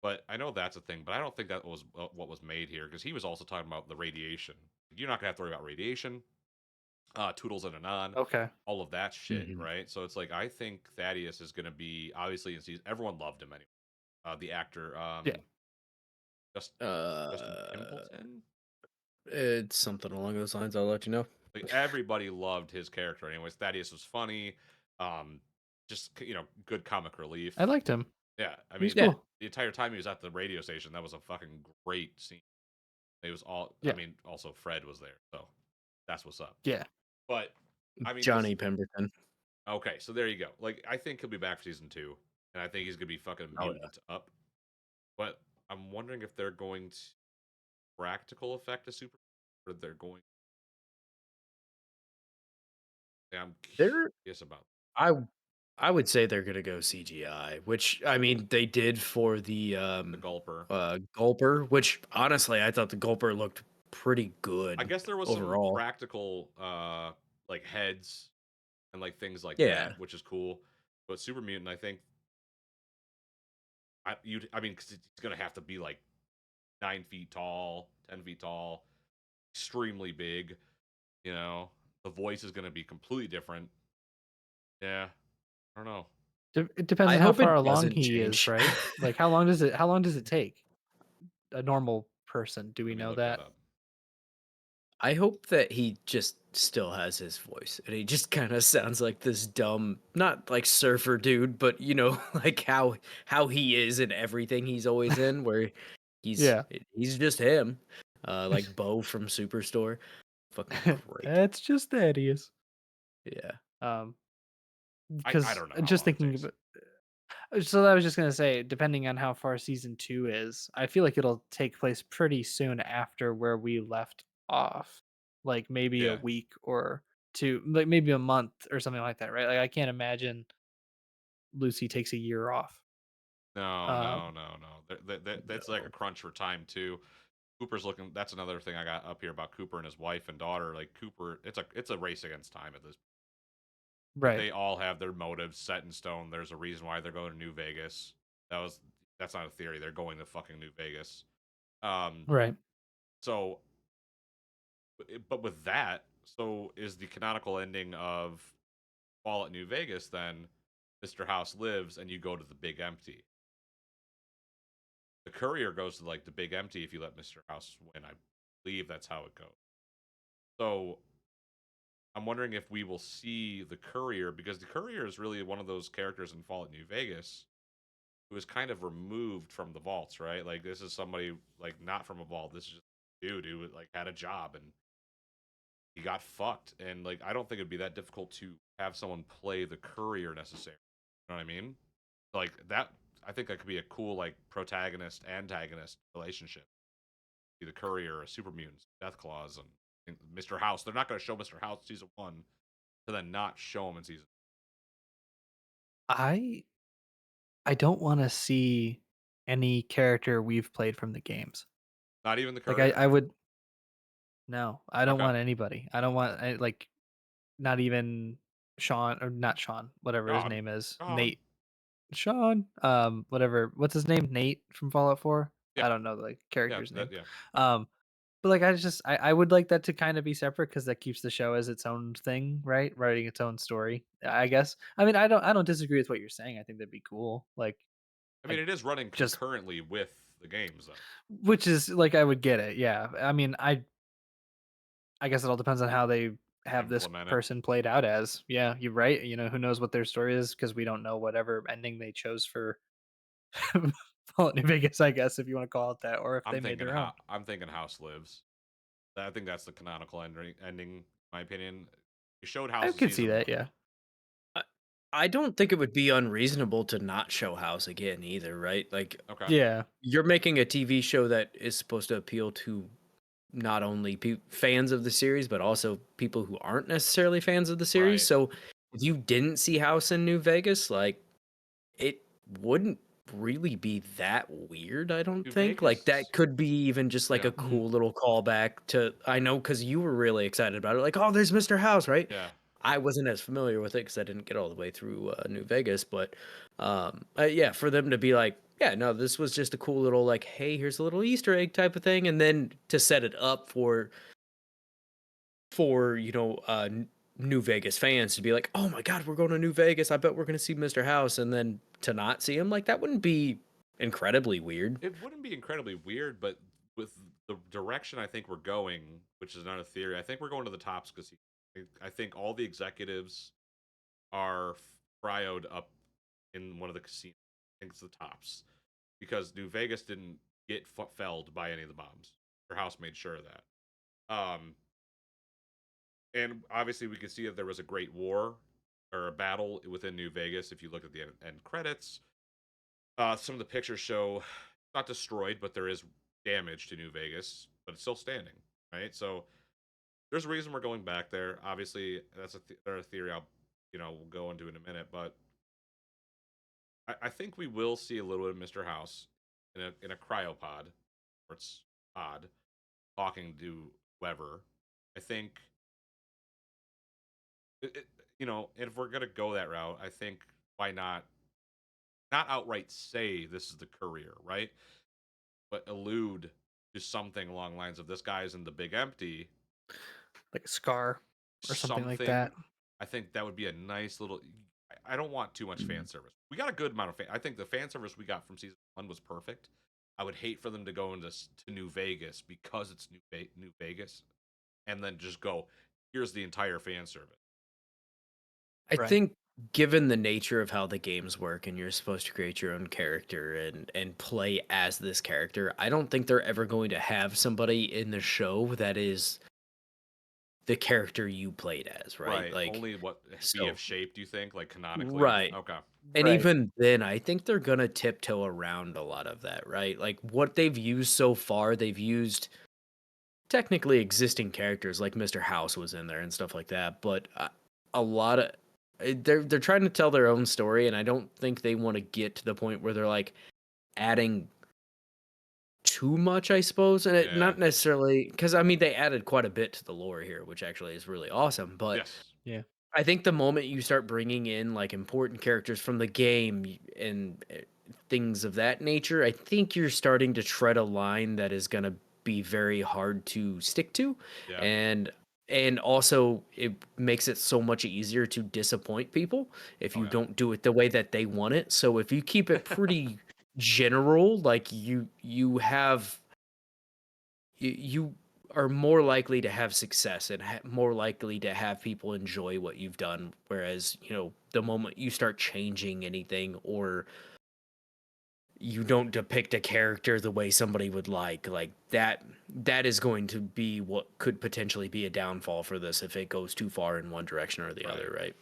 But I know that's a thing, but I don't think that was what was made here because he was also talking about the radiation. You're not gonna have to worry about radiation, toodles and anon, Okay. all of that shit, Mhm. right? So it's like I think Thaddeus is gonna be obviously in season. Everyone loved him anyway. The actor, Yeah. just Justin Uh, Pimpleton. it's something along those lines. I'll let you know. Like everybody loved his character. Anyways, Thaddeus was funny. Um, just good comic relief. I liked him. Yeah, I He was mean, Yeah. cool. the entire time he was at the radio station, that was a fucking great scene. It was all. I Yeah. mean, also Fred was there, so that's what's up. Yeah. But I mean, Johnny Pemberton. okay, so there you go. Like, I think he'll be back for season 2, and I think he's gonna be fucking Oh yeah. mutant up. But I'm wondering if they're going to practical effect a super, or they're going. Yeah, I'm They're curious about I I would say they're gonna go CGI, which I mean they did for the the Gulper. Gulper, which honestly I thought the Gulper looked pretty I good guess there was some overall. practical, like heads and like things like Yeah. that, which is cool. But super mutant, I think, I mean, because it's gonna have to be like 9 feet tall, 10 feet tall, extremely big. You know, the voice is going to be completely different. Yeah, I don't know. It depends I on how hope far it along doesn't he is, change. right? Like how long does it take a normal person? Do we Let me know look that that? up. I hope that he just still has his voice and he just kind of sounds like this dumb, not like surfer dude, but like how he is in everything he's always in, where he's Yeah. he's just him. Like Bo from Superstore. Fucking great. That's just Thaddeus. Yeah. Um, I because don't know how just long it thinking takes. about so I was just gonna say, depending on how far season 2 is, I feel like it'll take place pretty soon after where we left off. Like maybe a Yeah. week or two, like maybe a month or something like that, right? Like I can't imagine Lucy takes a year off. No, no, Um, no, no. That's like a No. crunch for time too. Cooper's looking. That's another thing I got up here about Cooper and his wife and daughter. Like Cooper, it's a race against time at this. Like right, they all have their motives set in stone. There's a reason why they're going to New Vegas. That's not a theory. They're going to fucking New Vegas. Um. right. So but with that, so is the canonical ending of Fall at New Vegas then Mr. House lives and you go to the big empty. The courier goes to like the big empty if you let Mr. House win. I believe that's how it goes. So I'm wondering if we will see the courier because the courier is really one of those characters in Fall at New Vegas who is kind of removed from the vaults, right? Like this is somebody like not from a vault. This is just a dude who like had a job and he got fucked. And like I don't think it'd be that difficult to have someone play the courier necessarily. You know what I mean? Like that I think that could be a cool like protagonist antagonist relationship. Be the courier, a super mutant, Death Claws, and Mr. House. They're not going to show Mr. House season 1 to then not show him in season. I I don't want to see any character we've played from the games. Not even the Like courier. I would no, I don't Okay, want anybody. I don't want like not even Sean or not Sean, whatever his John, name is, John. Nate. Sean, whatever. What's his name? Nate from Fallout 4. Yeah, I don't know the like, yeah, character's name. yeah. Um, but like I would like that to kind of be separate because that keeps the show as its own thing, right? Writing its own story, I guess. I mean, I don't disagree with what you're saying. I think that'd be cool. Like I mean, I it is running just concurrently with the games, though. which is like I would get it. Yeah. I mean, I guess it all depends on how they have this Implement it. person played out as. Yeah, you're right. You know, who knows what their story is because we don't know whatever ending they chose for Fallout New Vegas, I guess, if you want to call it that, or if they made their own. I'm thinking House lives. I think that's the canonical ending, in my opinion. You showed I House in could see season that, 1. yeah. I, I don't think it would be unreasonable to not show House again either, right? Like Okay. Yeah. you're making a TV show that is supposed to appeal to not only fans of the series, but also people who aren't necessarily fans of the series. Right. So if you didn't see House in New Vegas, like it wouldn't really be that weird, I don't New think. Like Vegas. that could be even just like Yeah. a Mhm. cool little callback to I know because you were really excited about it. Like, oh, there's Mr. House, right? Yeah. I wasn't as familiar with it because I didn't get all the way through New Vegas, but yeah, for them to be like, yeah, no, this was just a cool little like, hey, here's a little Easter egg type of thing, and then to set it up for New Vegas fans to be like, oh my God, we're going to New Vegas. I bet we're going to see Mr. House, and then to not see him, like that wouldn't be incredibly weird. It wouldn't be incredibly weird, but with the direction I think we're going, which is another theory, I think we're going to the Tops Casino. I think all the executives are cryoed up in one of the casinos. I think it's the Tops because New Vegas didn't get felled by any of the bombs. Their house made sure of that. And obviously, we could see that there was a great war or a battle within New Vegas. If you look at the end credits, some of the pictures show not destroyed, but there is damage to New Vegas, but it's still standing, right? So there's a reason we're going back there. Obviously, that's a theory we'll go into in a minute, but I think we will see a little bit of Mr. House in a cryopod, or it's odd, talking to whoever. I think, if we're gonna go that route, I think why not outright say this is the courier, right? But allude to something along the lines of this guy's in the big empty, Like a scar or something like something. that. I think that would be a nice little. I don't want too much fan service. We got a good amount of fan. I think the fan service we got from season 1 was perfect. I would hate for them to go into to New Vegas because it's New Vegas, and then just go, here's the entire fan service. I Right. think given the nature of how the games work and you're supposed to create your own character and play as this character, I don't think they're ever going to have somebody in the show that is the character you played as, right? Right. Like Only what so BF shape do you think? Like canonically? right. Okay. And Right. even then, I think they're gonna tiptoe around a lot of that, right? Like what they've used so far, they've used technically existing characters like Mr. House was in there and stuff like that, but a lot of they're trying to tell their own story, and I don't think they want to get to the point where they're like adding too much, I suppose, and it Yeah. not necessarily because I mean they added quite a bit to the lore here, which actually is really awesome, but Yes. Yeah. I think the moment you start bringing in like important characters from the game and things of that nature, I think you're starting to tread a line that is going to be very hard to stick to, Yeah. and also it makes it so much easier to disappoint people if Oh you yeah. don't do it the way that they want it. So if you keep it pretty general, like you have you are more likely to have success and more likely to have people enjoy what you've done. Whereas, the moment you start changing anything or you don't depict a character the way somebody would like that is going to be what could potentially be a downfall for this if it goes too far in one direction or the Right. other, right?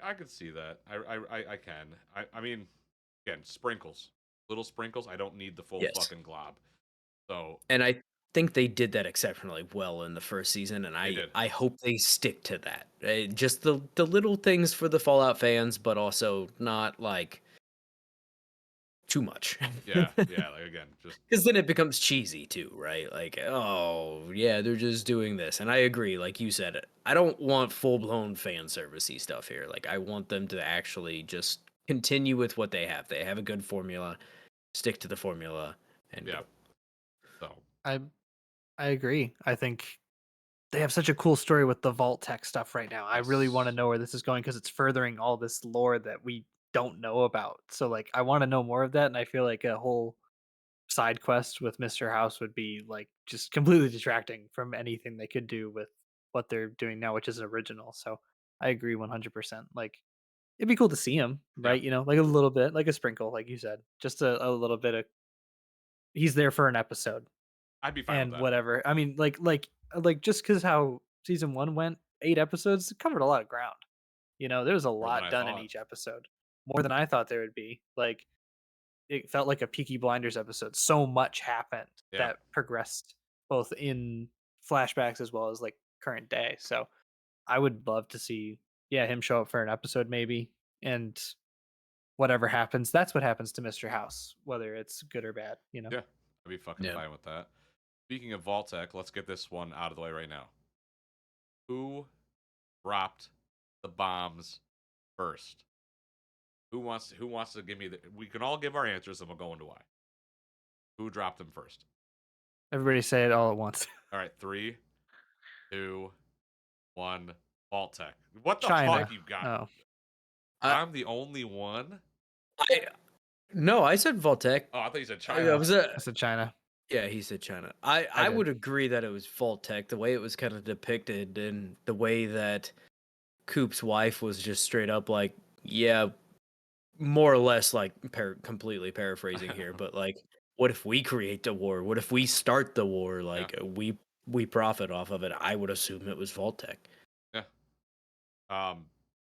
I could see that. I can. I mean, again, sprinkles, little sprinkles. I don't need the full Yes. fucking glob. So And I think they did that exceptionally well in the first season, and they I did. I hope they stick to that. Just the little things for the Fallout fans, but also not like too much. Yeah. Yeah. Like again, just Because then it becomes cheesy too, right? Like, oh yeah, they're just doing this, and I agree. Like you said, I don't want full blown fan servicey stuff here. Like, I want them to actually just continue with what they have. They have a good formula, stick to the formula, and yeah. go. So I I agree. I think they have such a cool story with the vault tech stuff right now. I really want to yes. know where this is going because it's furthering all this lore that we don't know about. So like I want to know more of that, and I feel like a whole side quest with Mr. House would be like just completely detracting from anything they could do with what they're doing now, which is original. So I agree 100%. Like it'd be cool to see him, Yeah. right? Like a little bit, like a sprinkle, like you said, just a little bit of he's there for an episode I'd be fine with and that. whatever. I mean, like just because how season one went, 8 episodes it covered a lot of ground. There was a More than lot I done in thought. each episode, more than I thought there would be. Like it felt like a Peaky Blinders episode. So much happened Yeah. that progressed both in flashbacks as well as like current day. So I would love to see, yeah, him show up for an episode maybe, and whatever happens, that's what happens to Mr. House, whether it's good or bad. Yeah. I'd be fucking Yeah. fine with that. Speaking of Vault-Tec, let's get this one out of the way right now. Who dropped the the bombs first? Who wants to give me the? We can all give our answers, and we'll go into why. Who dropped them first? Everybody say it all at once. All right, 3, 2, 1. Vault Tech. What the China. fuck you got? Oh, I, I'm the only one. I no, I said Voltec. Oh, I thought you said I China. was I said China. yeah, he said China. I I did. would agree that it was Voltec. The way it was kind of depicted, and the way that Coop's wife was just straight up like, yeah, more or less like completely paraphrasing here, but like, what if we create the war? What if we start the war? Like we profit off of it. I would assume it was Voltec. Yeah.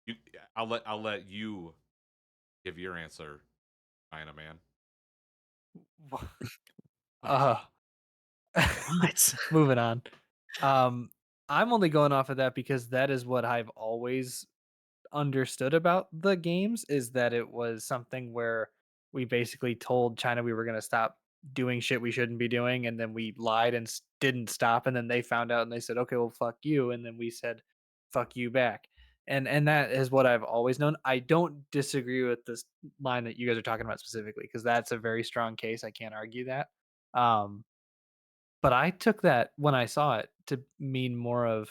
You. I'll let you give your answer, China man. Uh, What? moving on. I'm only going off of that because that is what I've always understood about the games, is that it was something where we basically told China we were going to stop doing shit we shouldn't be doing, and then we lied and didn't stop, and then they found out and they said, okay, well, fuck you, and then we said fuck you back. And that is what I've always known. I don't disagree with this line that you guys are talking about specifically, because that's a very strong case. I can't argue that. um but I took that when I saw it to mean more of,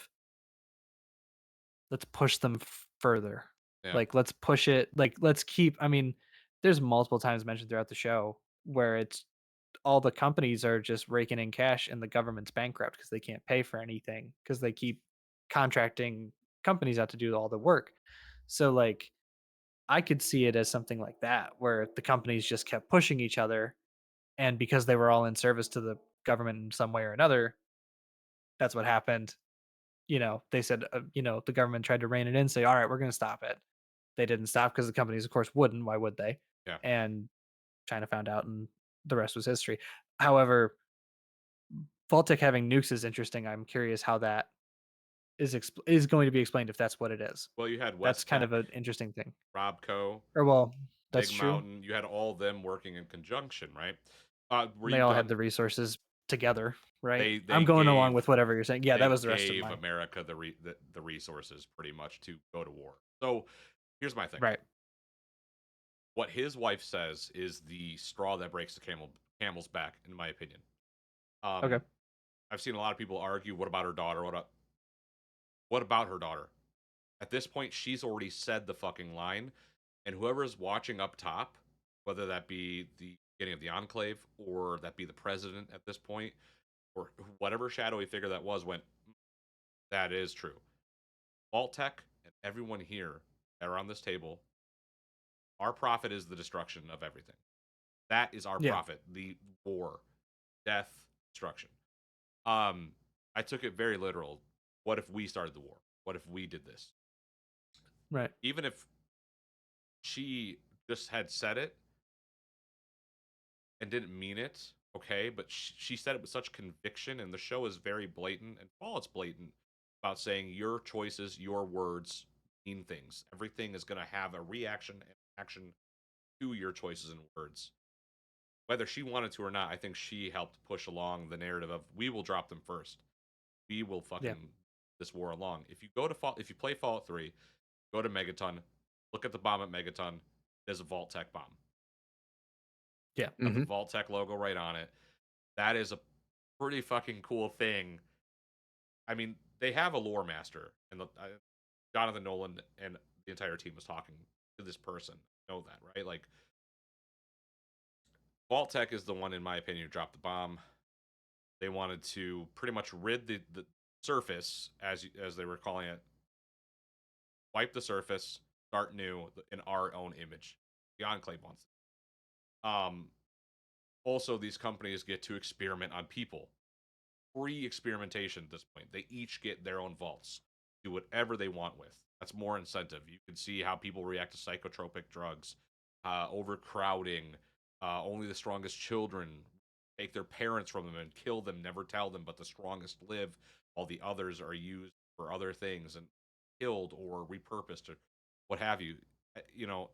let's push them further. Yeah. Like, let's push it. Like, let's keep. I mean, there's multiple times mentioned throughout the show where it's all the companies are just raking in cash and the government's bankrupt because they can't pay for anything because they keep contracting companies out to do all the work. So, like, I could see it as something like that, where the companies just kept pushing each other, and because they were all in service to the government in some way or another, that's what happened. They said, the government tried to rein it in, say, all right, we're going to stop it. They didn't stop because the companies, of course, wouldn't. Why would they? Yeah. And China found out, and the rest was history. However, Baltic having nukes is interesting. I'm curious how that is going to be explained, if that's what it is. Well, you had That's West kind Tech, of an interesting thing. Robco, Or, well, that's Big true. Mountain. You had all them working in conjunction, right? Were And you they all had done? the resources together, right? They I'm going along gave with whatever you're saying. Yeah, that they was the rest of gave mine. America the resources pretty much to go to war. So here's my thing. Right. What his wife says is the straw that breaks the camel's back, in my opinion. Okay. I've seen a lot of people argue, what about her daughter? What about her daughter? At this point, she's already said the fucking line, and whoever's watching up top, whether that be the beginning of the Enclave or that be the president at this point, or whatever shadowy figure that was, went, that is true. Vault-Tec and everyone here that are on this table, our profit is the destruction of everything. That is our Yeah. profit. The war, death, destruction. I took it very literal. What if we started the war? What if we did this? Right. Even if she just had said it and didn't mean it, okay, but she said it with such conviction, and the show is very blatant, and while it's blatant about saying your choices, your words mean things. Everything is going to have a reaction and action to your choices and words. Whether she wanted to or not, I think she helped push along the narrative of, we will drop them first. We will fucking this war along. If you play Fallout 3, go to Megaton, look at the bomb at Megaton. There's a Vault-Tec bomb. Yeah. Got the Vault-Tec logo right on it. That is a pretty fucking cool thing. I mean, they have a lore master, and Jonathan Nolan and the entire team was talking to this person. I know that, right? Like, Vault-Tec is the one, in my opinion, who dropped the bomb. They wanted to pretty much rid the surface, as they were calling it, wipe the surface, start new in our own image. The Enclave wants it. Also, these companies get to experiment on people. Free experimentation at this point. They each get their own vaults. Do whatever they want with. That's more incentive. You can see how people react to psychotropic drugs, overcrowding, only the strongest children, take their parents from them and kill them, never tell them, but the strongest live, while the others are used for other things and killed or repurposed or what have you. You know,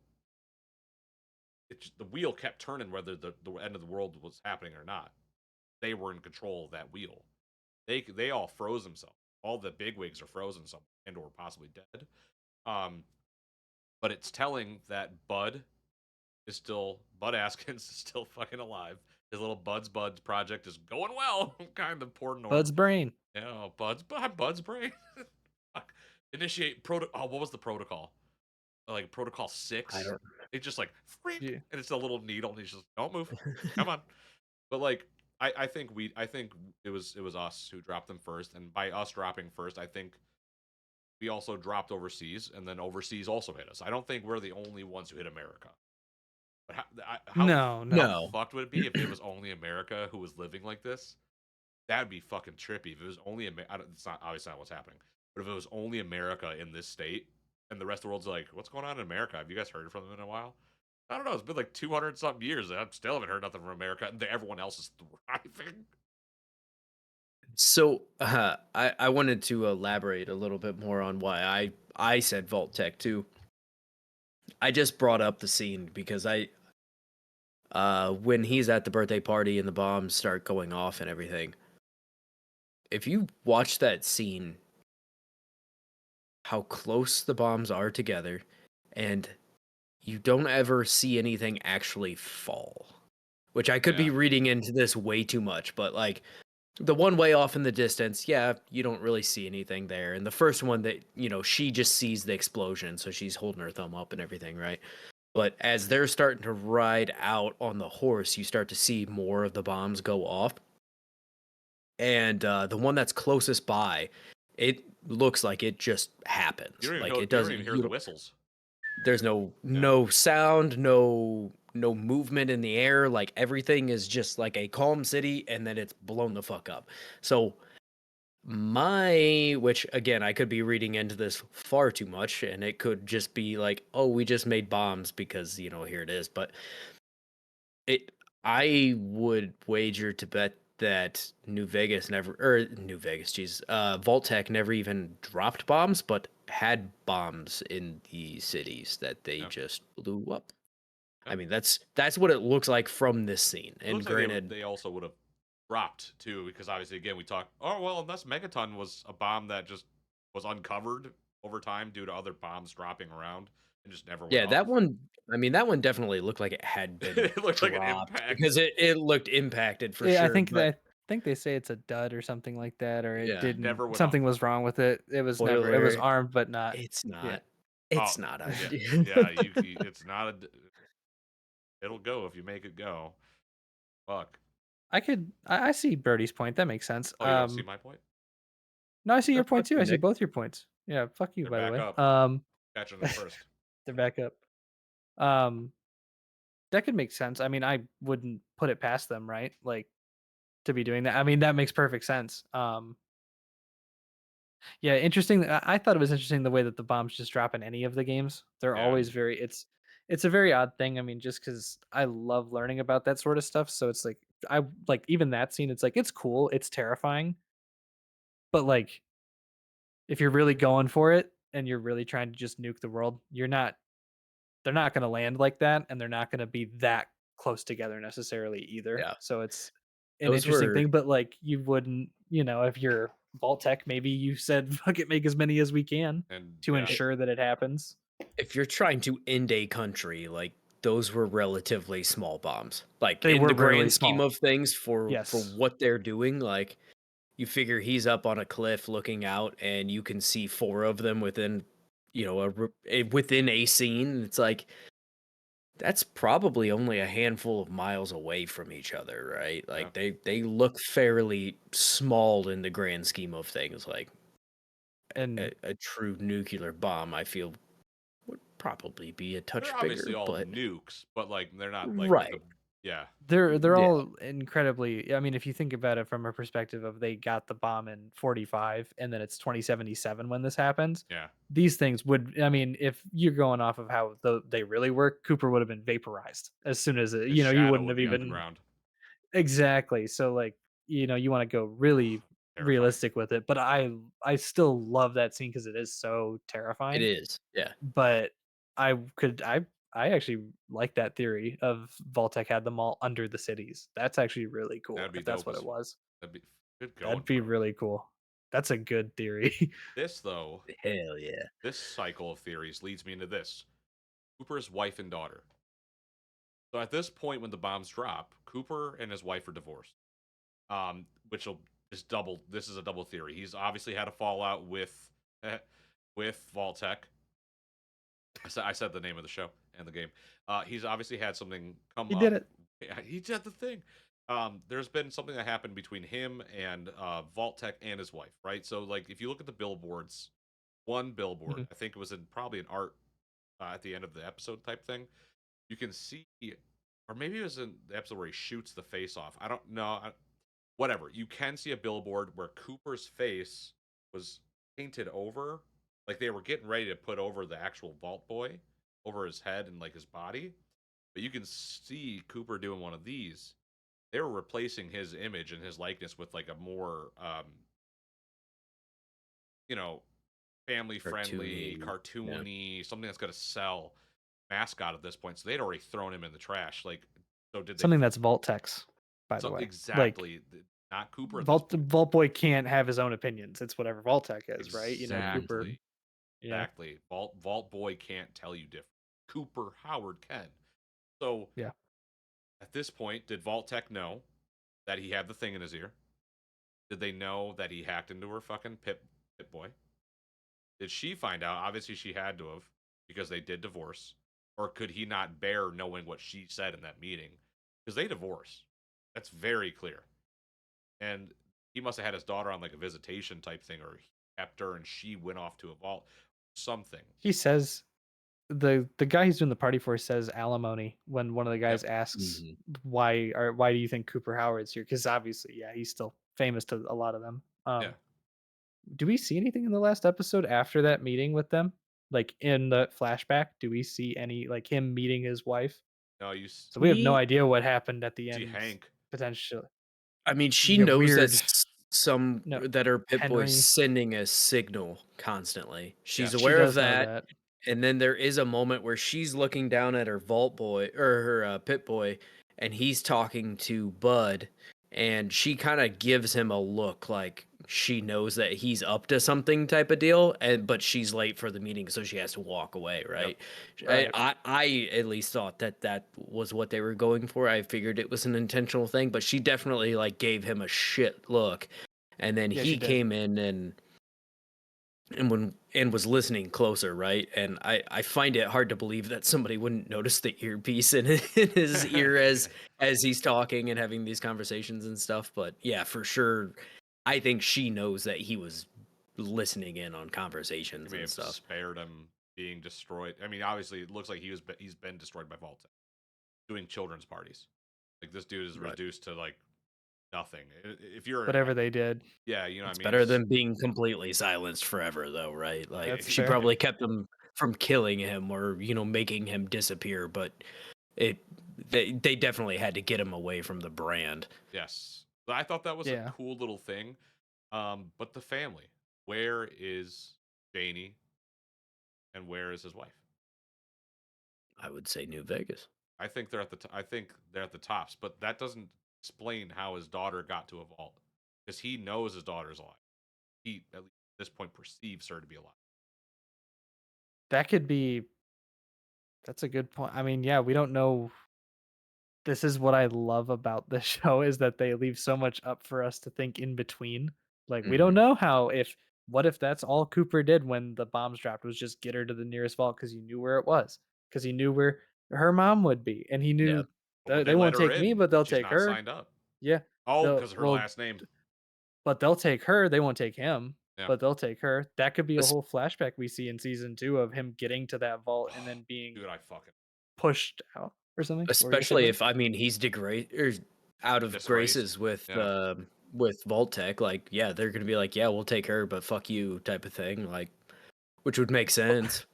the wheel kept turning whether the end of the world was happening or not. They were in control of that wheel. They all froze themselves. All the bigwigs are frozen, some and or possibly dead. Um, but it's telling that Bud Askins is still fucking alive. His little Buds project is going well. Kind of poor Norm. Bud's brain. Yeah, Bud's brain. Initiate what was the protocol? Like protocol 6. I don't. It's just like freak, Yeah. and it's a little needle, and he's just don't move. Come on. But like I think it was us who dropped them first, and by us dropping first, I think we also dropped overseas, and then overseas also hit us. I don't think we're the only ones who hit America. But how No. No. fucked would it be if it was only America who was living like this? That'd be fucking trippy. If it was only it's not obviously not what's happening, but if it was only America in this state, and the rest of the world's like, what's going on in America? Have you guys heard from them in a while? I don't know. It's been like 200 something years. I still haven't heard nothing from America, and everyone else is thriving. So I wanted to elaborate a little bit more on why I said Vault Tech too. I just brought up the scene because when he's at the birthday party and the bombs start going off and everything. If you watch that scene, how close the bombs are together, and you don't ever see anything actually fall. Which I could be Yeah. reading into this way too much, but like the one way off in the distance, yeah, you don't really see anything there. And the first one that, she just sees the explosion, so she's holding her thumb up and everything, right? But as they're starting to ride out on the horse, you start to see more of the bombs go off. And the one that's closest by, it looks like it just happens. You don't even Like know, it you doesn't. don't even hear the whistles. There's no sound, no movement in the air. Like everything is just like a calm city, and then it's blown the fuck up. So which again, I could be reading into this far too much, and it could just be like, oh, we just made bombs because here it is. But I would wager to bet that New Vegas Vault Tech never even dropped bombs, but had bombs in the cities that they just blew up. I mean, that's what it looks like from this scene. It And looks like granted, they also would have dropped too, because obviously again we talked. Oh well, unless Megaton was a bomb that just was uncovered over time due to other bombs dropping around and just never went yeah, that off. one. I mean, that one definitely looked like it had been It looked like an dropped impact. because it looked impacted for Yeah, sure. But I think they say it's a dud or something like that, or it yeah, didn't. Never went off. Something was wrong with it. It was never. It was spoiler, armed, but not. it's Yeah. not. Oh It's not. yeah. It's not a. It'll go if you make it go. Fuck. I see Birdie's point. That makes sense. Oh, you don't see my point? No, I see your Fuck point too. you, I see Nick. both your points. Yeah, fuck you, They're by the back way. up. Catching them first. They're back up. That could make sense. I mean, I wouldn't put it past them, right? Like to be doing that. I mean, that makes perfect sense. Yeah, interesting. I thought it was interesting the way that the bombs just drop in any of the games. They're Yeah. always very. It's a very odd thing. I mean, just because I love learning about that sort of stuff, so it's like I like even that scene. It's like it's cool. It's terrifying, but like if you're really going for it and you're really trying to just nuke the world, you're not. They're not going to land like that, and they're not going to be that close together necessarily either. Yeah, So it's an those interesting were. thing, but like you wouldn't, if you're Vault Tech, maybe you said fuck it, make as many as we can And to ensure that it happens. If you're trying to end a country, like those were relatively small bombs. Like They in were the really grand scheme small. of things, for Yes. what they're doing, like you figure he's up on a cliff looking out, and you can see four of them within, within a scene. It's like that's probably only a handful of miles away from each other, right? Like they look fairly small in the grand scheme of things. Like And a true nuclear bomb, I feel would probably be a touch they're obviously bigger, all but nukes, but like they're not like right. yeah. they're Yeah. all incredibly. I mean, if you think about it from a perspective of they got the bomb in 45 and then it's 2077 when this happens. Yeah. These things would, I mean, if you're going off of how they really work, Cooper would have been vaporized as soon as it, His you shadow wouldn't would have be on the even. ground. Exactly. So like, you want to go really Terrifying. realistic with it, but I still love that scene because it is so It terrifying. is. Yeah. But I actually like that theory of Vault-Tec had them all under the cities. That's actually really cool That'd be if that's dope what as it was. that'd be good going. That'd be bro. really cool. That's a good theory. This though, Hell yeah. this cycle of theories leads me into this. Cooper's wife and daughter. So at this point, when the bombs drop, Cooper and his wife are divorced. Which will just double. This is a double theory. He's obviously had a fallout with Vault-Tec. I said the name of the show and the game. He's obviously had something come He up. did it. Yeah, he did the thing. There's been something that happened between him and Vault-Tec and his wife, right? So, like, if you look at the billboards, one billboard, Mhm. I think it was in probably an art at the end of the episode type thing. You can see, or maybe it was in the episode where he shoots the face off. I don't know. Whatever. You can see a billboard where Cooper's face was painted over, like they were getting ready to put over the actual Vault Boy over his head and like his body. But you can see Cooper doing one of these. They were replacing his image and his likeness with like a more, you know, family friendly, Cartoony. Yeah. cartoony, something that's going to sell mascot at this point. So they'd already thrown him in the trash. Like, so did they? Something that's Vault-Tex, by the So way. Like exactly, not Cooper at this Vault point. Vault Boy can't have his own opinions. It's whatever Vault-Tec is, right? You know, Cooper. Exactly. Yeah. Exactly. Vault Boy can't tell you different. Cooper Howard can. So Yeah. at this point, did Vault-Tec know that he had the thing in his ear? Did they know that he hacked into her fucking Pip Boy? Did she find out? Obviously, she had to have because they did divorce. Or could he not bear knowing what she said in that meeting? Because they divorced. That's very clear. And he must have had his daughter on like a visitation type thing, or he kept her and she went off to a vault. Something. He says the guy he's doing the party for says alimony when one of the guys Yep. asks Mhm. why do you think Cooper Howard's here? Because obviously, yeah, he's still famous to a lot of them. Yeah. Do we see anything in the last episode after that meeting with them? Like in the flashback, do we see any like him meeting his wife? No, So we have no He idea what happened at the see end. Hank. Potentially, I mean, she yeah, knows that weird. some No, that her Pip Boy's Henry. sending a signal constantly. She's Yes. She aware of does know that, that. and then there is a moment where she's looking down at her Vault Boy or her Pip Boy, and he's talking to Bud, and she kind of gives him a look like she knows that he's up to something type of deal, and but she's late for the meeting, so she has to walk away. Right? Right. I at least thought that that was what they were going for. I figured it was an intentional thing, but she definitely like gave him a shit look, and then Yeah, she he did. came in and was listening closer, right? And I find it hard to believe that somebody wouldn't notice the earpiece in his ear as he's talking and having these conversations and stuff. But yeah, for sure, I think she knows that he was listening in on He conversations may and have stuff. spared him being destroyed. I mean, obviously, it looks like he's been destroyed by Vault-Tec doing children's parties. Like this dude is Right. reduced to like nothing. If you're, Whatever they did. yeah, you know, what It's I mean, better just than being completely silenced forever, though, right? Like That's she fair. probably kept him from killing him or making him disappear, but it they definitely had to get him away from the brand. yes. But I thought that was a Yeah. cool little thing. But the family, where is Janie and where is his wife? I would say New Vegas. I think they're at I think they're at the tops, but that doesn't explain how his daughter got to a vault because he knows his daughter's alive. He at least at this point perceives her to be alive. That could be that's a good point. I mean, yeah, we don't know. This is what I love about this show is that they leave so much up for us to think in between. Like we don't Mhm. know how if what if that's all Cooper did when the bombs dropped was just get her to the nearest vault because he knew where it was because he knew where her mom would be and he Yeah. knew But would they they let won't her take me in? but they'll She's take not her. signed up. Yeah, Oh, they'll because of her well, last name. but they'll take her. They won't take him, Yeah. but they'll take her. That could be a Es- whole flashback we see in season 2 of him getting to that vault and then being Dude, I fucking pushed out or something. What were you gonna say, Especially buddy? if I mean he's degrade or out of disgraced. graces Yeah. with Vault-Tec. Like, yeah, they're gonna be like, yeah, we'll take her, but fuck you, type of thing. Like, which would make sense.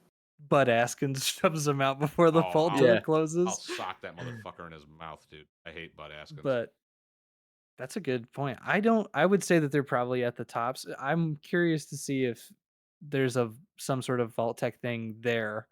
Bud Askins shoves him out before the Oh, vault door Yeah. I'll closes. sock that motherfucker in his mouth, dude. I hate Bud Askins. But that's a good point. I would say that they're probably at the tops. I'm curious to see if there's some sort of Vault Tech thing there.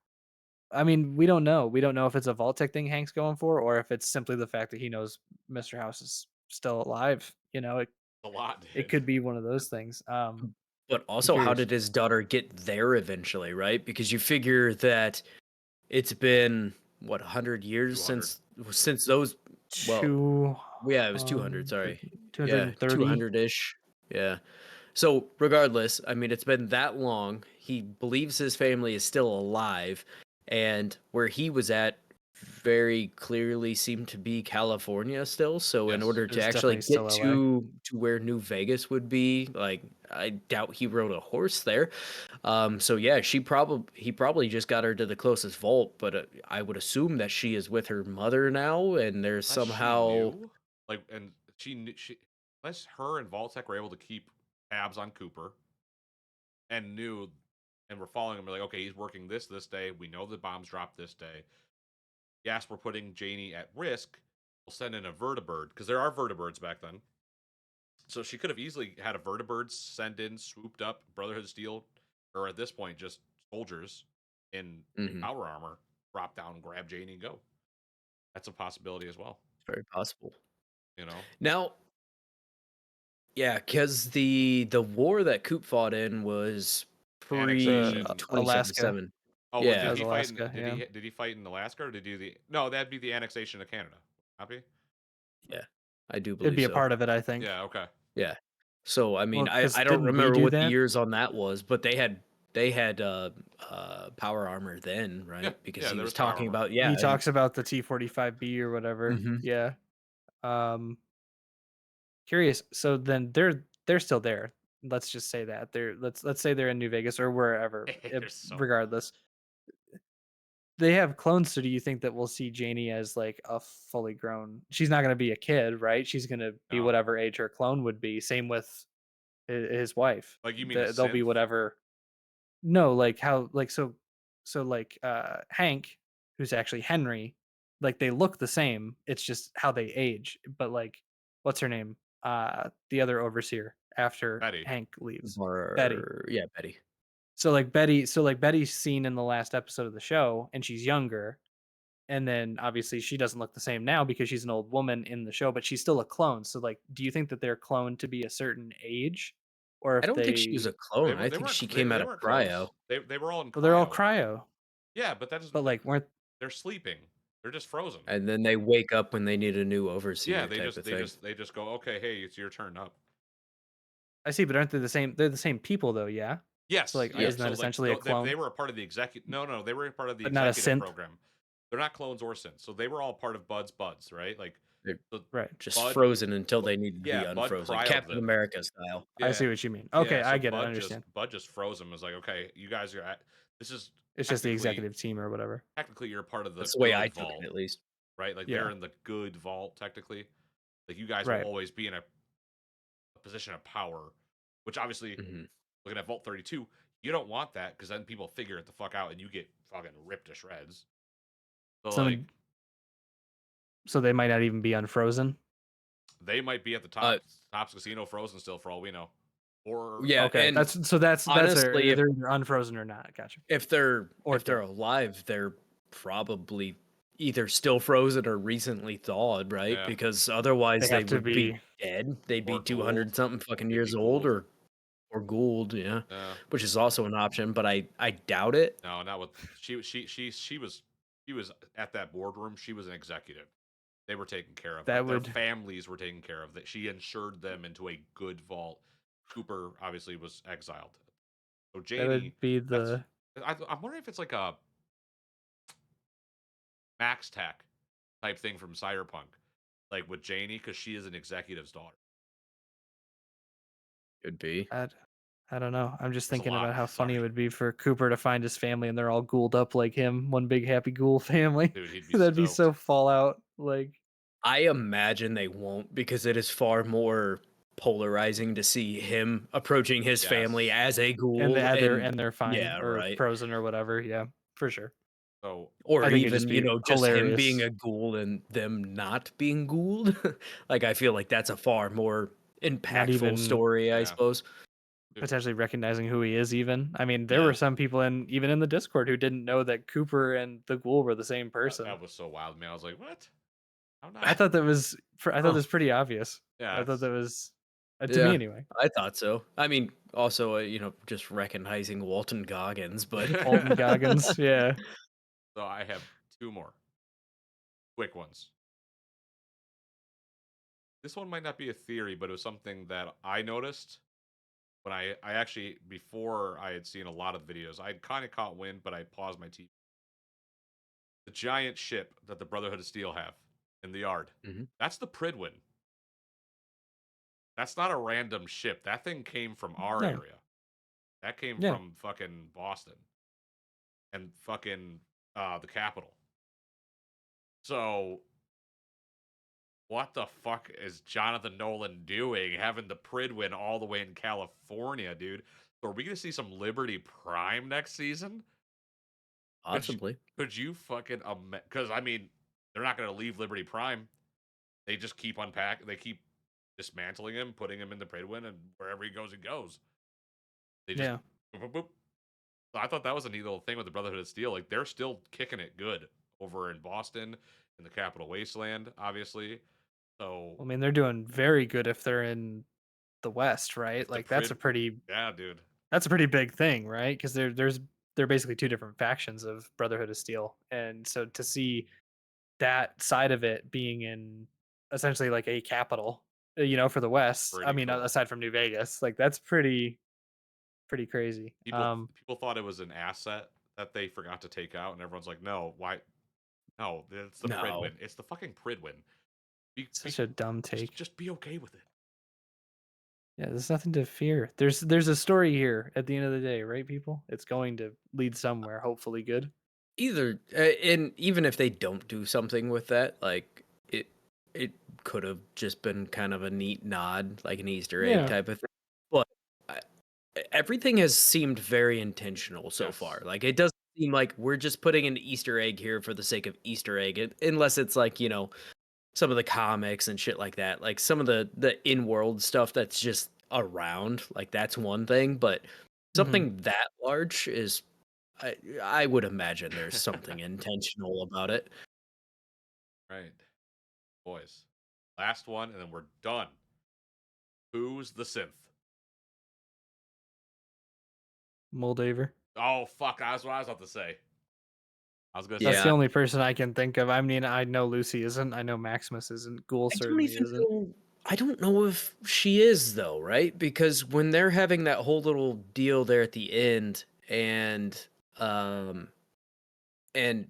I mean, we don't know. We don't know if it's a Vault Tech thing Hank's going for or if it's simply the fact that he knows Mr. House is still alive. You know, A lot It did. could be one of those things. But I'm also, how curious. did his daughter get there eventually, right? Because you figure that it's been what 100 years 200. since those. Well, Two yeah, it was 200. Sorry, yeah, 230. 200 ish. Yeah. So regardless, I mean, it's been that long. He believes his family is still alive, and where he was at very clearly seemed to be California still. So in Yes. order It to was actually definitely still get LA. to where New Vegas would be, like I doubt he rode a horse there. So yeah, he probably just got her to the closest vault, but I would assume that she is with her mother now, and there's Unless she somehow. knew, like, and she knew unless her and Vaultec were able to keep tabs on Cooper and knew, and were following him, like, okay, he's working this day. We know the bombs dropped this day. Yes, we're putting Janie at risk. We'll send in a vertibird because there are vertibirds back then. So she could have easily had a vertibird send in, swooped up, Brotherhood of Steel, or at this point just soldiers in Mhm, power armor, drop down, grab Janie, and go. That's a possibility as well. very possible. You know, Now, yeah, because the war that Coop fought in was pre The annexation. Alaska. 2077. Oh, well, That Yeah, did was he fight? Alaska. Did Yeah. he fight in Alaska, or did he do the? No, that'd be the annexation of Canada. Copy. yeah, I do It'd believe be a so. part of it, I think. Yeah. Okay. Yeah. So I Well, mean, because I don't didn't we remember do what the that? years on that was, but they had power armor then, Yeah. right? Because Yeah. he There was was power talking armor. about He yeah, and talks about the T-45B or whatever. mhm. Yeah. Um, Curious. So then they're still there. Let's just say that they're let's say they're in New Vegas or wherever. They're so far. Regardless, they have clones. So do you think that we'll see Janie as like a fully grown? She's not going to be a kid, right? She's going to be No. whatever age her clone would be. Same with his wife. Like you mean a They'll be synth? whatever. No, like how like so like Hank, who's actually Henry, like they look the same. It's just how they age. But like what's her name? The other overseer after Betty. Hank leaves. Betty. Or yeah, Betty. So like Betty's seen in the last episode of the show and she's younger. And then obviously she doesn't look the same now because she's an old woman in the show, but she's still a clone. So like do you think that they're cloned to be a certain age? Or I if don't think she was they a clone. I They think weren't. she came out They of weren't cryo. clones. They were all in well, they're all cryo. cryo. Yeah, but that doesn't. But like weren't They're sleeping. They're just frozen. And then they wake up when they need a new Yeah. overseer type of thing. They just go. Okay. Hey, it's your turn up. I see, but aren't they the same? They're the same people, though. Yeah. So, Yes, like, yeah. isn't that So like essentially a they clone, were a part of the executive. No, they were a part of the but not a executive synth? program. They're not clones or synths. So they were all part of Buds, right? Like They're the Right. just Bud, frozen until they need to be yeah, Bud unfrozen. cryoed Captain them. America style. I Yeah, see what you mean. yeah. Okay, I So get it. I understand. Bud just froze them. Was like, okay, you guys are at. This is It's just the technically executive team or whatever. you're part of the That's the way I good took it, vault, at least. right? Like they're Yeah. in the good vault technically. Like you guys will Right. always be in a position of power, which obviously Hmm. looking at Vault 32, you don't want that because then people figure it the fuck out and you get fucking ripped to shreds. So So, like so they might not even be unfrozen. they might be at the Uh, Tops Casino frozen still for all we know. Or yeah, Okay, and that's honestly, they're either unfrozen or not. Gotcha. Or if they're dead. alive, they're probably either still frozen or recently thawed, right? yeah, Because otherwise They they have to would be be. dead. They'd be or 200 Gould. something fucking They'd be years old Gould. or Gould, yeah. Yeah. Which is also an option, but I doubt it. No, not with she was at that boardroom. She was an executive. They were taken care of. That Like their would families were taken care of. That she insured them into a good vault. Cooper obviously was exiled. So that Janie, would be that's the I'm wondering if it's like a Max Tech type thing from Cyberpunk, like with Janie, because she is an executive's daughter. Could be. I don't know. I'm just There's a thinking lot. about how funny it Sorry, would be for Cooper to find his family and they're all ghouled up like him, one big happy ghoul family. dude, he'd be That'd be stoked. so Fallout. Like, I imagine they won't because it is far more polarizing to see him approaching his family Yes. as a ghoul and and they're fine yeah, or right. frozen or whatever. Yeah, for sure. So Or I think it'd just even, be just him being hilarious. a ghoul and them not being ghouled. Like, I feel like that's a far more Not impactful even story, I yeah, suppose. potentially recognizing who he is. Even I mean, there Yeah. were some people even in the Discord who didn't know that Cooper and the ghoul were the same person. that was so wild, man. I was like, what? How I not? thought that was I thought that Huh. was pretty obvious. Yeah, I thought it's that was. To me Yeah, anyway. I thought so. I mean, also, just recognizing Walton Goggins, but Walton Goggins, yeah. So I have two more quick ones. This one might not be a theory, but it was something that I noticed when I actually, before I had seen a lot of videos, I'd kind of caught wind, but I paused my TV. The giant ship that the Brotherhood of Steel have in the yard, Mhm. that's the Pridwin. That's not a random ship. That thing came from our No. area. That came Yeah. from fucking Boston and fucking the capital. So what the fuck is Jonathan Nolan doing having the Pridwin all the way in California, dude? So are we gonna see some Liberty Prime next season? possibly. Could you fucking because I mean they're not gonna leave Liberty Prime. They just keep they keep dismantling him, putting him in the Pridwin, and wherever he goes. They just Yeah. boop, boop, boop. So I thought that was a neat little thing with the Brotherhood of Steel. Like they're still kicking it good over in Boston, in the Capital Wasteland, obviously. So I mean, they're doing very good if they're in the West, right? if the Like that's a Prid, pretty yeah, dude, big thing, right? Because they're basically two different factions of Brotherhood of Steel, and so to see that side of it being in essentially like a capital, for the West. I pretty mean, cool. aside from New Vegas, like that's pretty crazy. People thought it was an asset that they forgot to take out, and everyone's like, no, why? No, it's the No. Pridwin. It's the fucking Pridwin. Such a dumb take. Just be okay with it. Yeah, there's nothing to fear. There's a story here at the end of the day, right, people? It's going to lead somewhere, hopefully good. Either, and even if they don't do something with that, like it could have just been kind of a neat nod, like an Easter egg Yeah. type of thing. But I, everything has seemed very intentional so Yes. far. Like it doesn't seem like we're just putting an Easter egg here for the sake of Easter egg, unless it's like some of the comics and shit like that. Like some of the in-world stuff that's just around, like that's one thing, but Mhm. something that large is I would imagine there's something intentional about it. Right, boys. Last one, and then we're done. Who's the synth? Moldaver. Oh fuck! That's what I was about to say. I was gonna That's say the Yeah, only person I can think of. I mean, I know Lucy isn't. I know Maximus isn't. Ghoul I don't certainly even isn't. know. I don't know if she is though, right? Because when they're having that whole little deal there at the end, um, and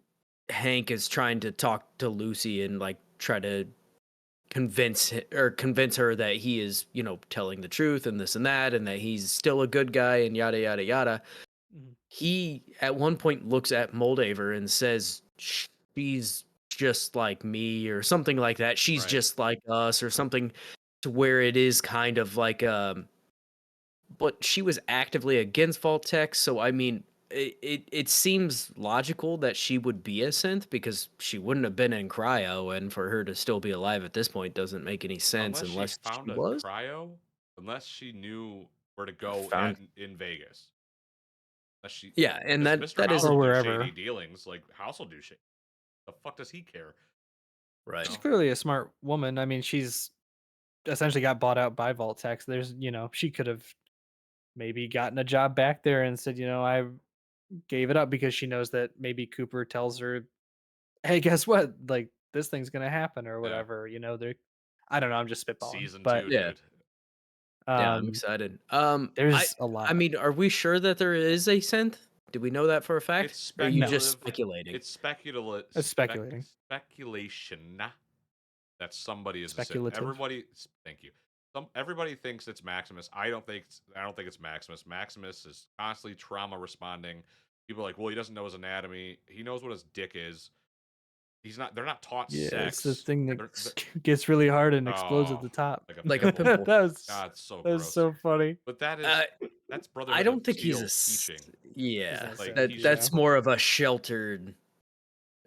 Hank is trying to talk to Lucy and like try to convince her that he is, telling the truth and this and that, and that he's still a good guy and yada yada yada. Mhm. He at one point looks at Moldaver and says, "She's just like me," or something like that. She's right. just like us, or something, to where it is kind of like but she was actively against Vault-Tec, so I mean, it seems logical that she would be a synth because she wouldn't have been in cryo, and for her to still be alive at this point doesn't make any sense Unless she unless found she a was cryo, unless she knew where to go found. in Vegas. Unless she, Yeah, and because that Mr. that House is Or will do shady wherever. dealings. Like House will do shit. The fuck does he care? right. She's No. clearly a smart woman. I mean, she's essentially got bought out by Vault-Tec. There's, she could have maybe gotten a job back there and said, I gave it up because she knows that maybe Cooper tells her, "Hey, guess what? Like this thing's gonna happen or Yeah. whatever." They're I don't know, I'm just spitballing. Season But two, Yeah, dude. yeah, I'm um excited. there's a I lot. mean, are we sure that there is a synth? Do we know that for a It's fact? Or are you No, just speculative. speculating? It's speculative. it's speculating. Speculation that somebody is a Sith. Speculative. Thank you. Everybody thinks it's Maximus. I don't think it's Maximus. Maximus is constantly trauma responding. People are like, well, he doesn't know his anatomy. He knows what his dick is. He's not. They're not taught Yeah, it's the sex. thing that They're gets really hard and explodes at oh, the top. like a Like a pimple. that pimple. was God, it's so that was gross. so funny. But Uh, that's I Brotherhood of don't think he's Steel teaching. He's yeah. not Like Sith, he's yeah. That's more of a sheltered,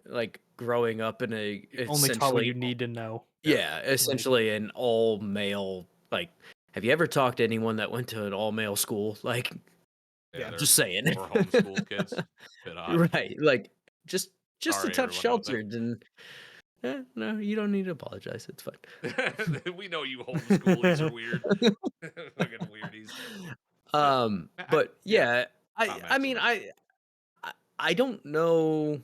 like growing up in a Only taught what essentially, you need to know. yeah. yeah, Like essentially an all male. Like, have you ever talked to anyone that went to an all male school? Like, Yeah, yeah. they're just saying. more homeschooled kids. Bit odd. Right, like just a Sorry, touch everyone out there. sheltered, and No, you don't need to apologize. It's fine. We know you homeschoolies are weird. Fucking weirdies. But Yeah, yeah, not I mean, Maximus. I I don't know.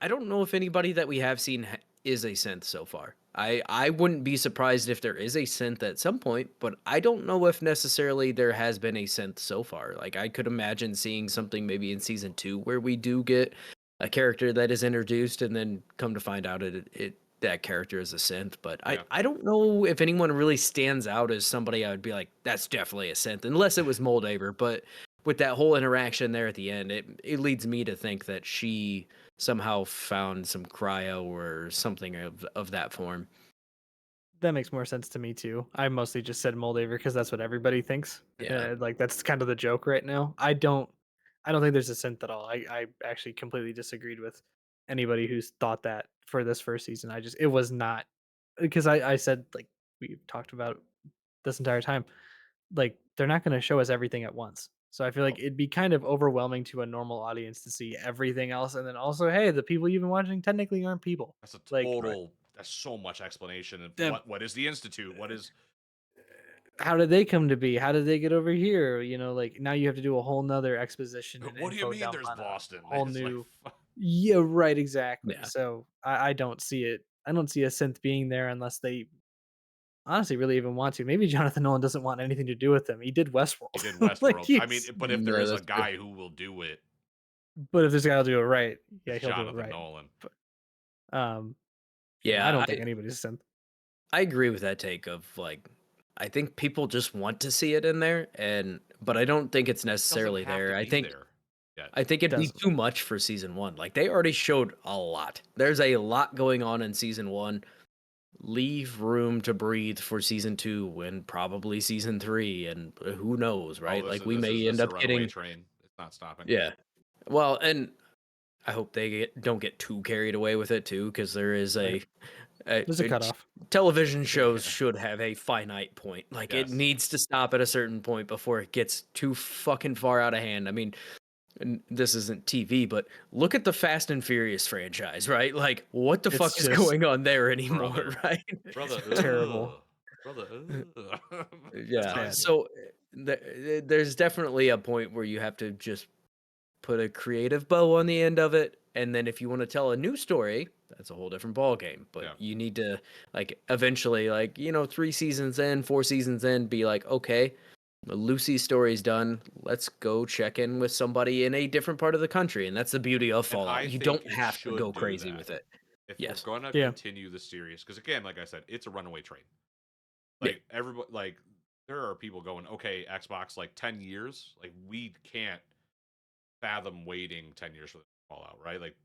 I don't know if anybody that we have seen is a synth so far. I wouldn't be surprised if there is a synth at some point, but I don't know if necessarily there has been a synth so far. Like I could imagine seeing something maybe in season 2 where we do get a character that is introduced and then come to find out it that character is a synth. But Yeah. I don't know if anyone really stands out as somebody I would be like, that's definitely a synth, unless it was Moldaver. But with that whole interaction there at the end, it leads me to think that she somehow found some cryo or something of that form. That makes more sense to me too. I mostly just said Moldaver because that's what everybody thinks. Yeah. Like that's kind of the joke right now. I don't think there's a synth at all. I actually completely disagreed with anybody who's thought that for this first season. It was not because I said like we talked about this entire time. Like they're not going to show us everything at once. So I feel like Oh, it'd be kind of overwhelming to a normal audience to see everything else, and then also, hey, the people you've been watching technically aren't people. that's a Like, total. That's so much explanation of the what is the institute? What is how did they come to be? How did they get over here? You know, like now you have to do a whole nother exposition and what do you info mean? dump There's on a Boston. whole It's like new. Yeah, right, exactly. Yeah. So I don't see it. I don't see a synth being there unless they honestly really even want to. Maybe Jonathan Nolan doesn't want anything to do with them. He did he did Westworld. Like Westworld. I mean, he's, but if there Yeah, is a that's true. guy who will do it, but if this guy will do it right, yeah, it's he'll do it Jonathan right. Nolan. But yeah, I Yeah, don't think anybody's a synth. I agree with that take of like I think people just want to see it in there but I don't think it's Doesn't necessarily have to there. be there yet. I think it'd be Doesn't. too much for season 1. Like they already showed a lot. There's a lot going on in season 1. Leave room to breathe for season 2 and probably season 3 and who knows, Oh, right? this Like is we this is may this end is a up runaway getting train. It's not stopping. yeah. Well, and I hope don't get too carried away with it too cuz there is Right. a, There's a a cutoff. television shows should have a finite point. Like it Yes. needs to stop at a certain point before it gets too fucking far out of hand. I mean, and this isn't TV, but look at the Fast and Furious franchise, right? Like, what the It's fuck is just going on there anymore, Brother. right? Brother. terrible. Brother. That's It's Yeah. bad. So there's definitely a point where you have to just put a creative bow on the end of it, and then if you want to tell a new story, that's a whole different ball game. But Yeah. you need to like eventually, like 3 seasons in, 4 seasons in, be like, okay, Lucy's story's done. Let's go check in with somebody in a different part of the country, and that's the beauty of And Fallout. I You think don't you have to go should do crazy that with it. if we're Yes. gonna Yeah. continue the series. Because again, like I said, it's a runaway train. Yeah. Like everybody, like there are people going, okay, Xbox, like 10 years, like we can't fathom waiting 10 years for the Fallout, right? Like,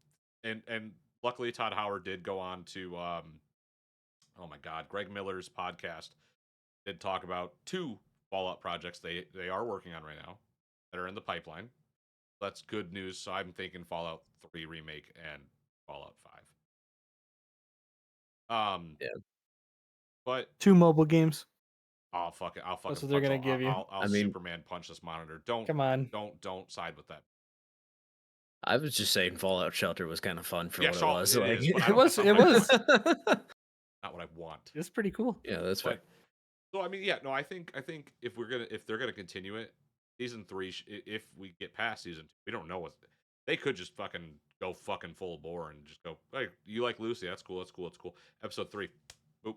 and luckily Todd Howard did go on to, oh my God, Greg Miller's podcast did talk about 2 Fallout projects they are working on right now that are in the pipeline. That's good news. So I'm thinking Fallout 3 remake and Fallout 5. Yeah. But 2 mobile games. I'll fucking That's what they're punch. gonna give you. I'll I mean, Superman punch this monitor. Don't Come on. don't side with that. I was just saying Fallout Shelter was kind of fun for Yeah, what it Shaw, was. it Like, is, but I It don't. That's was not it what I was want. Not what I want. it's pretty cool. yeah, that's fair. But so I mean, yeah, no, I think if they're gonna continue it, season 3, if we get past season 2, we don't know what they could just fucking go fucking full bore and just go. Hey, you like Lucy? That's cool. That's cool. That's cool. Episode 3. Boop.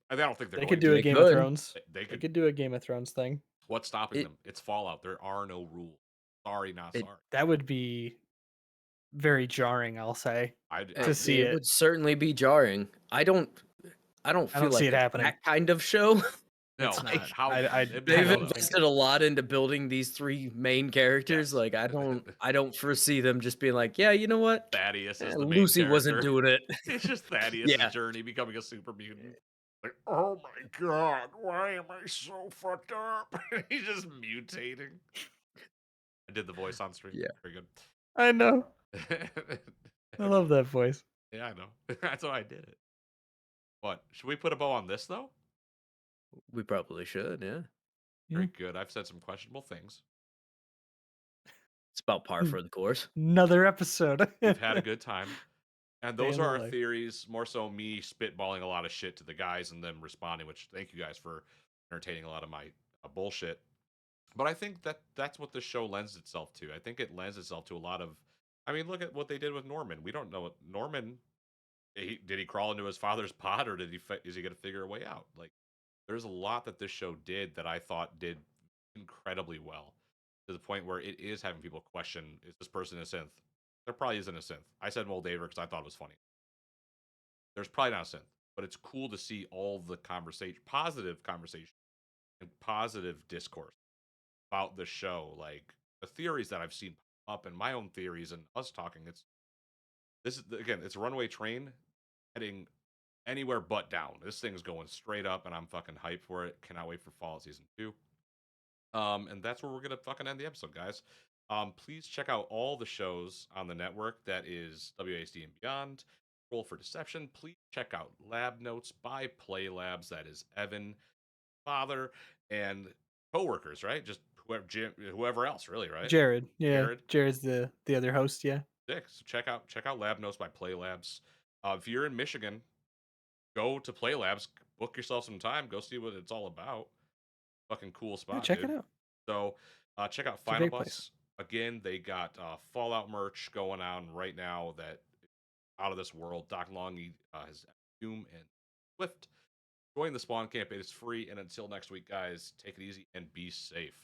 I don't think they're They going could do a They Game of could. Thrones. They They could. could do a Game of Thrones thing. What's stopping It, them? It's Fallout. There are no rules. Sorry, not it sorry. That would be very jarring, I'll say, to see it it. would certainly be jarring. I don't I feel don't see like it it's happening. that kind of show. No, It's Like, not. how it'd be they've cool don't though. think invested a lot into building these 3 main characters. Yes. Like, I don't foresee them just being like, yeah, you know what? Thaddeus is the main Lucy wasn't character. doing it. It's just Thaddeus' Yeah. journey becoming a super mutant. Like, oh my god, why am I so fucked up? He's just mutating. I did the voice on stream. Yeah. Very good. I know. I love that voice. Yeah, I know. That's why I did it. What? Should we put a bow on this though? We probably should, yeah. Very good. I've said some questionable things. It's about par for the course. Another episode. We've had a good time. And Day those in are the our life. theories, more so me spitballing a lot of shit to the guys and them responding, which thank you guys for entertaining a lot of my bullshit. But I think that that's what the show lends itself to. I think it lends itself to a lot of. I mean, look at what they did with Norman. We don't know what Norman. Did he crawl into his father's pod, or is he going to figure a way out? Like, there's a lot that this show did that I thought did incredibly well, to the point where it is having people question: is this person a synth? There probably isn't a synth. I said Moldaver because I thought it was funny. There's probably not a synth, but it's cool to see all the positive conversation, and positive discourse about the show. Like the theories that I've seen pop up and my own theories and us talking. It's a runaway train heading anywhere but down. This thing's going straight up, and I'm fucking hyped for it. Cannot wait for Fallout Season 2. And that's where we're gonna fucking end the episode, guys. Please check out all the shows on the network. That is WASD and Beyond. Roll for Deception. Please check out Lab Notes by Play Labs. That is Evan, father, and coworkers, right? Just whoever else, really, right? Jared. Yeah. Jared. Jared's the other host, yeah. Sick. So check out Lab Notes by Play Labs. If you're in Michigan, go to Play Labs. Book yourself some time. Go see what it's all about. Fucking cool Yeah, spot, check dude. it out. So check out It's a Final great Bus. place. Again, they got Fallout merch going on right now that out of this world. Doc Longy has Doom and Swift. Join the Spawn Camp. It is free. And until next week, guys, take it easy and be safe.